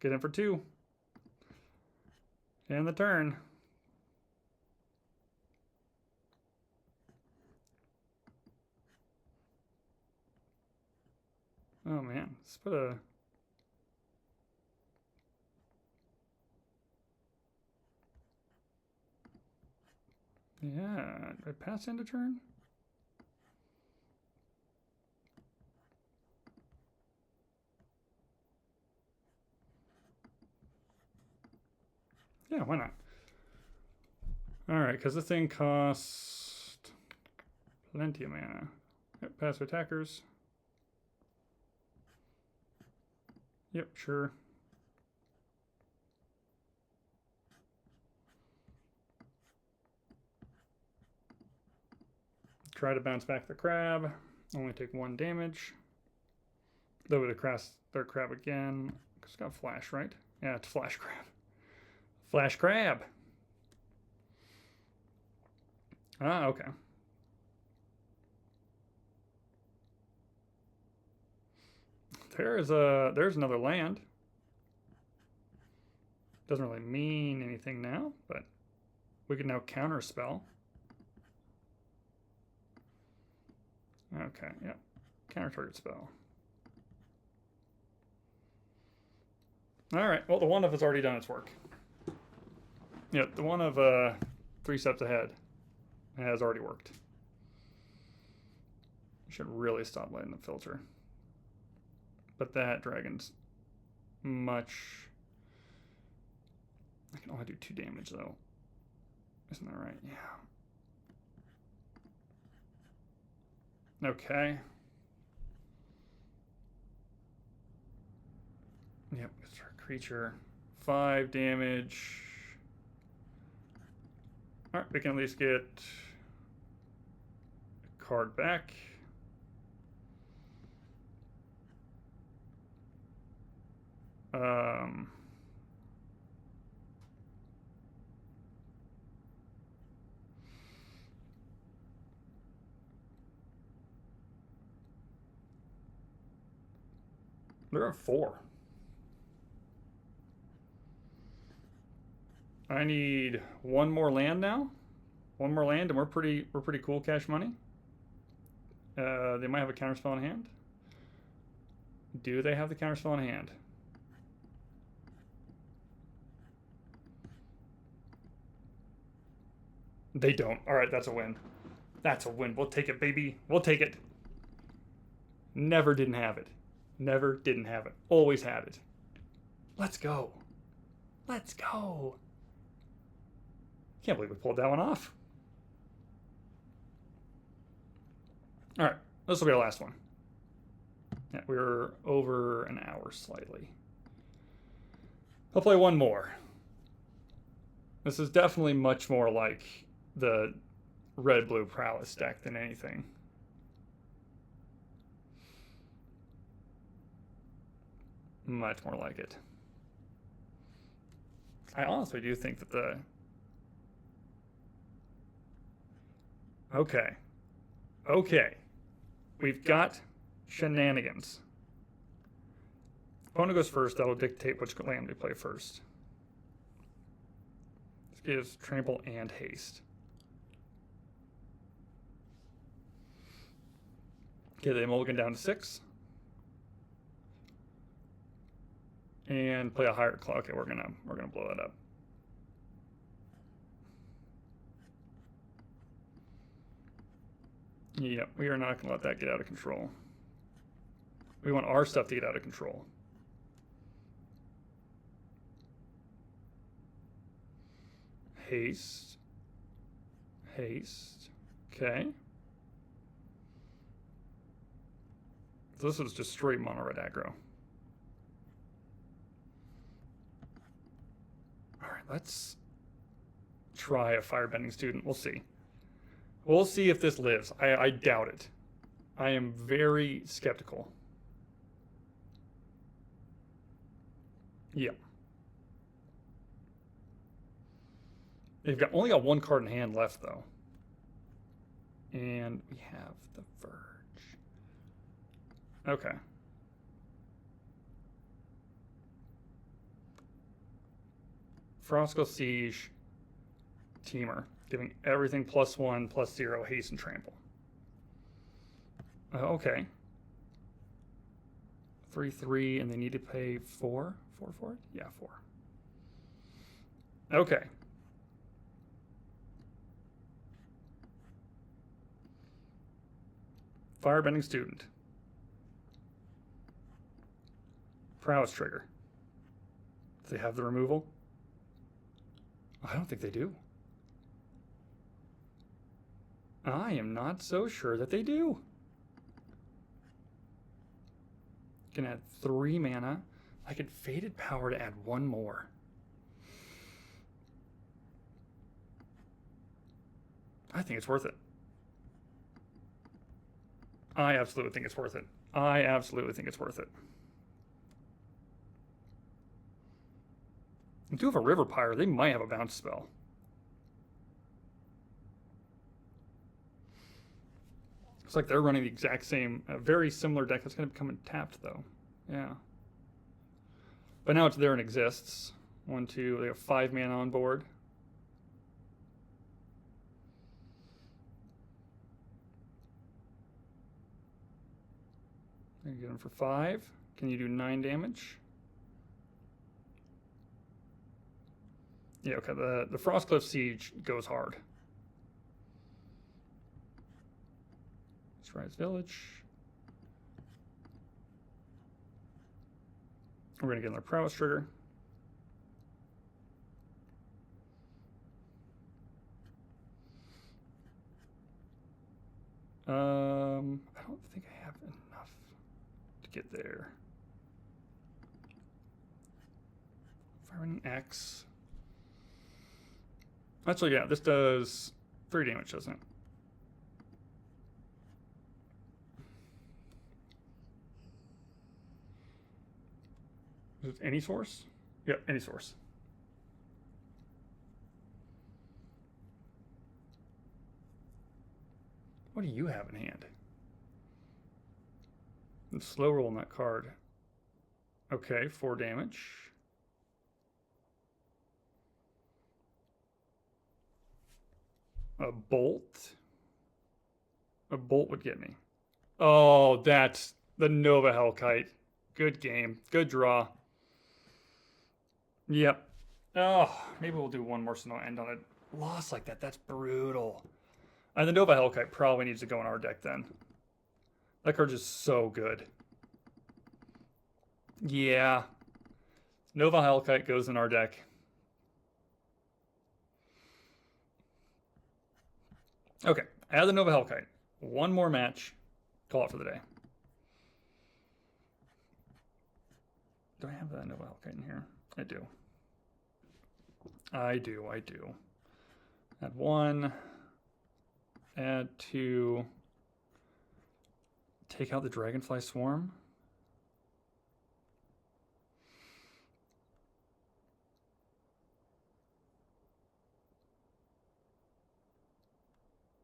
Get in for 2. And the turn. Oh man, let's put a... Yeah, did I pass into turn? Yeah, why not? All right, because this thing costs Plenty of mana. Yep, passive attackers. Yep, sure. Try to bounce back the crab. Only take 1 damage. Though with their crab again. It's got flash, right? Yeah, it's flash crab. Flash crab. Ah, okay. There's another land. Doesn't really mean anything now, but we can now counter spell. Okay, yeah. Counter target spell. Alright, well the one of has already done its work. Yeah, the one of 3 steps ahead has already worked. Should really stop letting them filter. But that dragon's much... I can only do 2 damage though. Isn't that right? Yeah. Okay. Yep, it's our creature. 5 damage. Alright, we can at least get a card back. There are 4. I need 1 more land now. 1 more land, and we're pretty cool cash money. They might have a counterspell in hand. Do they have the counterspell in hand? They don't. All right, that's a win. That's a win. We'll take it, baby. We'll take it. Never didn't have it. Never didn't have it. Always had it. Let's go. Let's go. Can't believe we pulled that one off. All right, this will be our last one. Yeah, we're over an hour slightly. I'll play one more. This is definitely much more like the red-blue prowess deck than anything. Much more like it. I honestly do think that the... Okay. Okay. We've got shenanigans. Opponent goes first. That'll dictate which land we play first. This gives trample and haste. Okay, they mulligan down to 6. And play a higher claw. Okay, we're gonna blow that up. Yep, we are not gonna let that get out of control. We want our stuff to get out of control. Haste. Haste. Okay. So this was just straight mono red aggro. Alright, let's try a firebending student. We'll see. We'll see if this lives. I doubt it. I am very skeptical. Yep. They've only got 1 card in hand left, though. And we have the Verge. Okay. Frostgall Siege, Teamer, giving everything +1, +0, haste, and trample. Okay. 3/3, and they need to pay 4 for it? Yeah, 4. Okay. Firebending student. Prowess trigger. Do they have the removal? I don't think they do. I am not so sure that they do. Gonna add 3 mana. I could Fated Power to add 1 more. I think it's worth it. I absolutely think it's worth it. I absolutely think it's worth it. I do have a River Pyre. They might have a bounce spell. Looks like they're running the exact same, very similar deck. That's going to become tapped, though. Yeah. But now it's there and exists. 1, 2, they have 5 mana on board. You get them for 5. Can you do 9 damage? Yeah, okay. The Frostcliff Siege goes hard. Rise Village. We're going to get another Prowess trigger. I don't think I have enough to get there. Firing X. Actually, yeah, this does 3 damage, doesn't it? Is it any source? Yeah, any source. What do you have in hand? And slow roll on that card. Okay, 4 damage. A bolt. A bolt would get me. Oh, that's the Nova Hellkite. Good game. Good draw. Yep. Oh, maybe we'll do one more so don't end on a loss like that. That's brutal. And the Nova Hellkite probably needs to go in our deck then. That card's just so good. Yeah. Nova Hellkite goes in our deck. Okay, add the Nova Hellkite. One more match. Call it for the day. Do I have that Nova Hellkite in here? I do. I do. Add 1. Add 2. Take out the Dragonfly Swarm.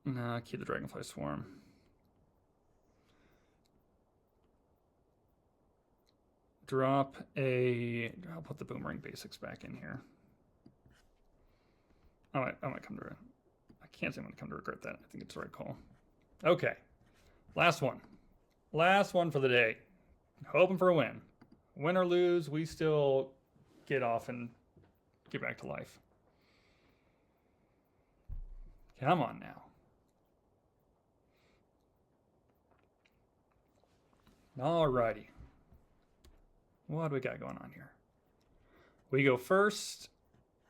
Nah, keep the Dragonfly Swarm. Drop a... I'll put the Boomerang Basics back in here. I might come to... I can't say I'm going to come to regret that. I think it's the right call. Okay. Last one. Last one for the day. Hoping for a win. Win or lose, we still get off and get back to life. Come on now. Alrighty. What do we got going on here? We go first.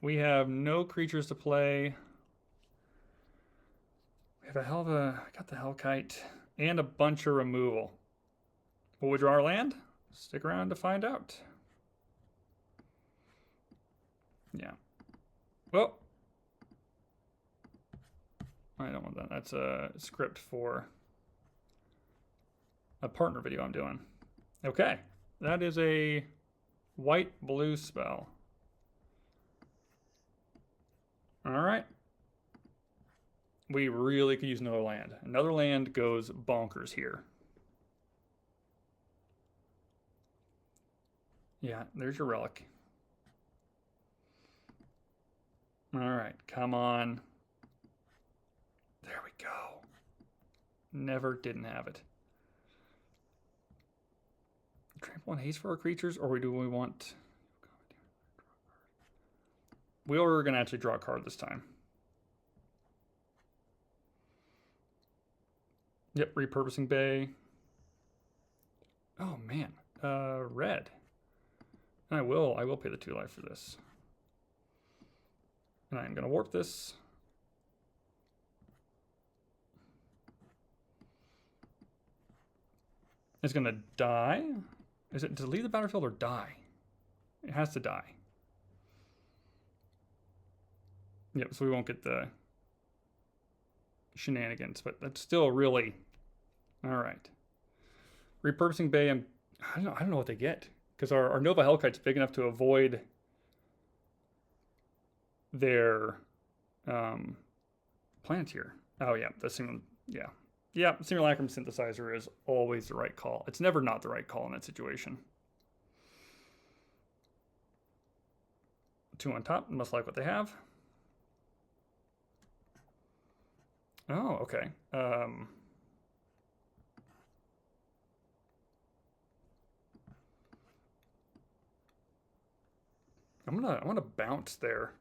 We have no creatures to play. We have a hell of a... I got the Hellkite and a bunch of removal. Will we draw our land? Stick around to find out. Yeah. Well, I don't want that. That's a script for a partner video I'm doing. Okay. That is a white-blue spell. All right. We really could use another land. Another land goes bonkers here. Yeah, there's your relic. All right, come on. There we go. Never didn't have it. Trample and haste for our creatures, or do we want... We're going to actually draw a card this time. Yep, repurposing Bay. Oh, man. Red. And I will pay the 2 life for this. And I'm going to warp this. is going to die. Is it to leave the battlefield or die? It has to die. Yep, so we won't get the shenanigans, but that's still really... All right. Repurposing Bay, I don't know what they get. Because our Nova Hellkite's big enough to avoid their Planeteer. Oh, yeah. Yeah, Simulacrum Synthesizer is always the right call. It's never not the right call in that situation. 2 on top, must like what they have. Oh, okay. I'm gonna bounce there.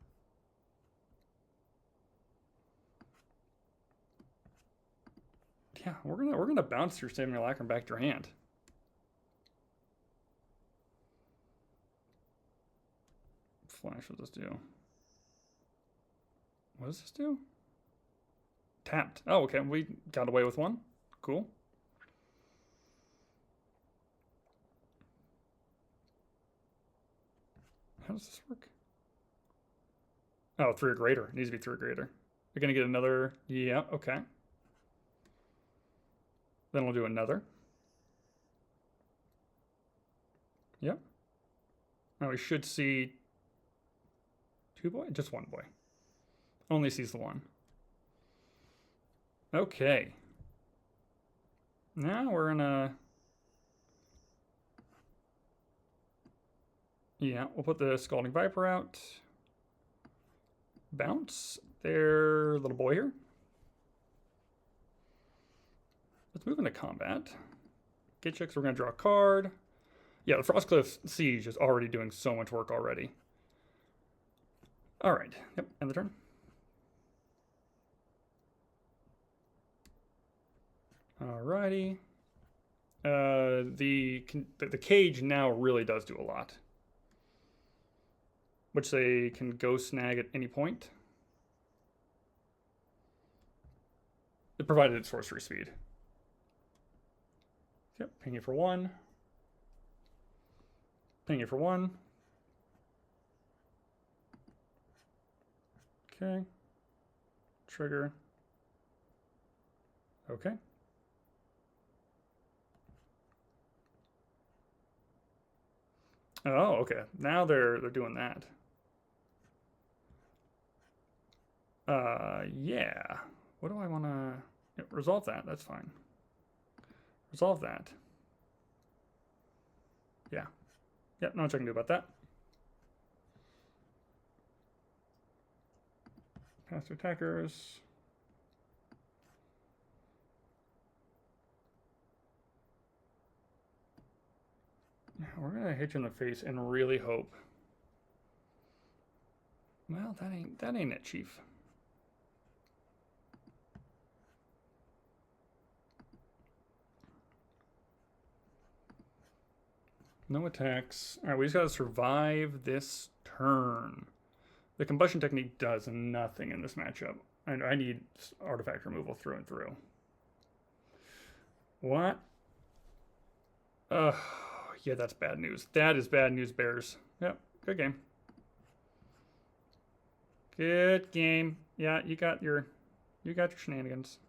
Yeah, we're gonna bounce your Simulacrum back to your hand. Flash, what does this do? What does this do? Tapped. Oh, okay. We got away with one. Cool. How does this work? Oh, 3 or greater. It needs to be 3 or greater. We're gonna get another. Yeah, okay. Then we'll do another. Yep. Now we should see 2 boy? Just 1 boy. Only sees the 1. Okay. Now we're gonna... Yeah, we'll put the Scalding Viper out. Bounce their little boy here. Let's move into combat. Get checks, we're gonna draw a card. Yeah, the Frostcliff Siege is already doing so much work already. All right, yep, end the turn. Alrighty. The cage now really does do a lot. Which they can go snag at any point. It provided its sorcery speed. Yep, ping it for 1. Ping it for 1. Okay. Trigger. Okay. Oh, okay. Now they're doing that. Yeah. What do I want to... Yeah, resolve that. That's fine. Resolve that. Yeah. Yep, not much I can do about that. Pass to attackers. We're gonna hit you in the face and really hope. Well, that ain't it, Chief. No attacks. All right, we just gotta survive this turn. The combustion technique does nothing in this matchup. And I need artifact removal through and through. What? Yeah, that's bad news. That is bad news, Bears. Yep, good game. Good game. Yeah, you got your shenanigans.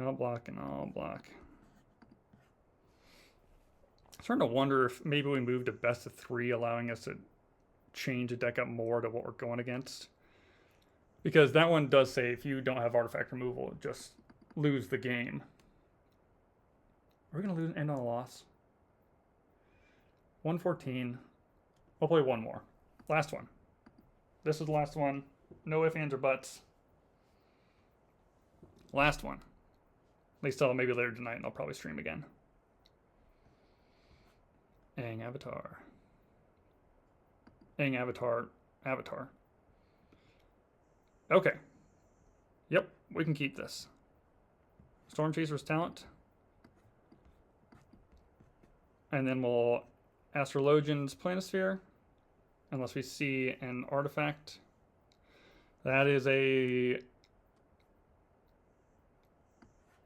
I'll block and I'll block. I'm starting to wonder if maybe we moved to best of 3, allowing us to change the deck up more to what we're going against. Because that one does say if you don't have artifact removal, just lose the game. Are we going to end on a loss? 114. We'll play one more. Last one. This is the last one. No ifs, ands, or buts. Last one. At least till maybe later tonight, and I'll probably stream again. Aang Avatar. Aang Avatar. Avatar. Okay. Yep, we can keep this. Storm Chaser's talent. And then we'll Astrologian's Planisphere. Unless we see an artifact. That is a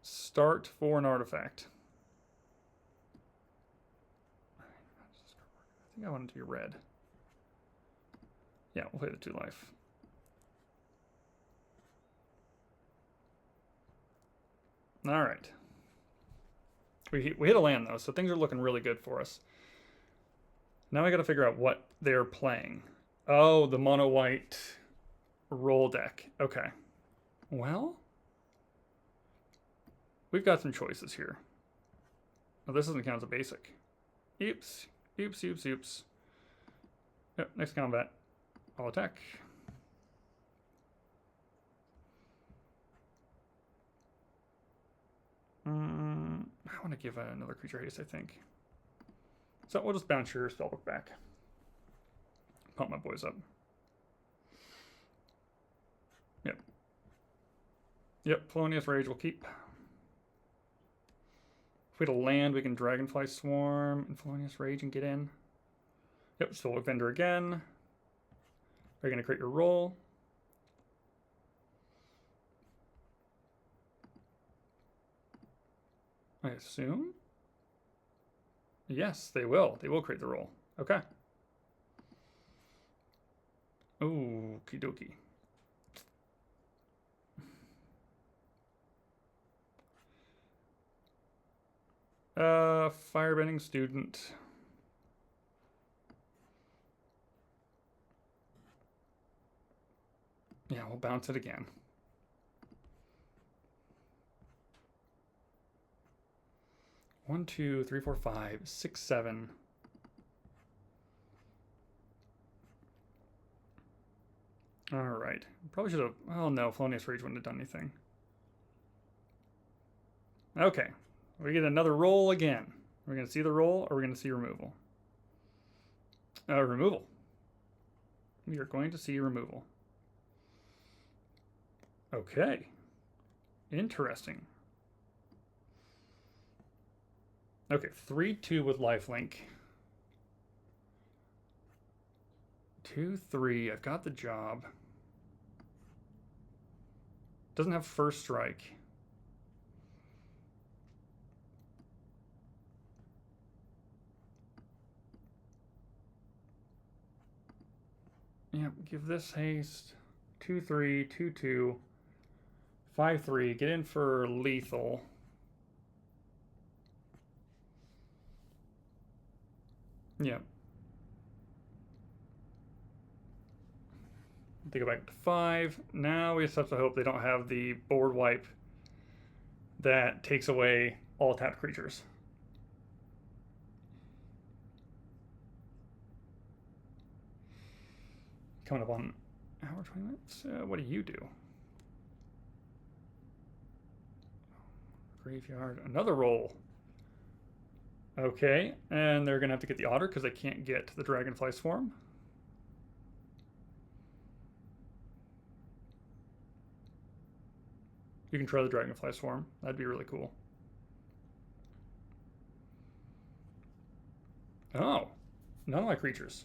start for an artifact. think I want it to be red. Yeah, we'll play the 2 life. All right. We hit a land, though, so things are looking really good for us. Now I got to figure out what they're playing. Oh, the mono-white roll deck. Okay. Well, we've got some choices here. Oh, this doesn't count as a basic. Oops. Oops, oops, oops. Yep, next combat. I'll attack. I want to give another creature haste, I think. So we'll just bounce your spellbook back. Pump my boys up. Yep. Yep, Felonious Rage will keep. If we had a land, we can Dragonfly Swarm and Felonious Rage and get in. Yep, Spellbook Vendor again. Are you going to create your roll? I assume? Yes, they will. They will create the roll. Okay. Okie dokie. Firebending Student. Yeah, we'll bounce it again. One, two, three, four, five, six, seven. All right. Probably should have. Oh no, Felonious Rage wouldn't have done anything. Okay. We get another roll again. We're going to see the roll, or we're going to see removal. Removal. We are going to see removal. Okay. Interesting. Okay, 3/2 with lifelink. 2/3. I've got the job. Doesn't have first strike. Yeah, give this haste. 2/3, 2/2, 5/3. Get in for lethal. Yeah. They go back to 5. Now we just have to hope they don't have the board wipe that takes away all tapped creatures. Coming up on hour 20 minutes. What do you do? Graveyard. Another roll. Okay, and they're going to have to get the otter because they can't get the Dragonfly Swarm. You can try the Dragonfly Swarm. That'd be really cool. Oh, none of my creatures.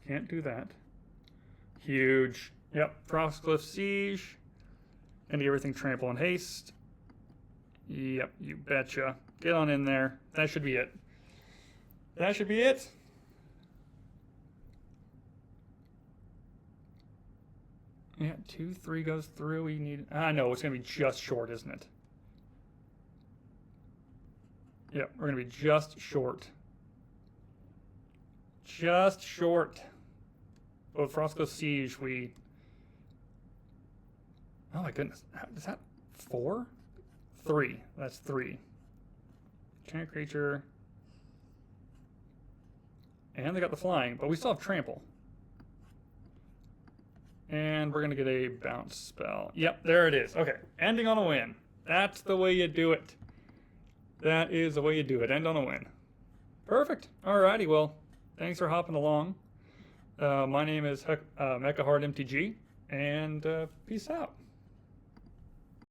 Can't do that. Huge. Yep, Frostcliff Siege. And everything trample and haste. Yep, you betcha. Get on in there. That should be it. That should be it. Yeah, 2/3 goes through. We need. No, it's gonna be just short, isn't it? Yep, we're gonna be just short. Just short. With Frostcliff Siege, we. Oh my goodness, is that 4? 3. That's 3. Giant creature. And they got the flying, but we still have trample. And we're going to get a bounce spell. Yep, there it is. Okay, ending on a win. That's the way you do it. That is the way you do it. End on a win. Perfect. Alrighty, well, thanks for hopping along. My name is Mecha Hard MTG, and peace out.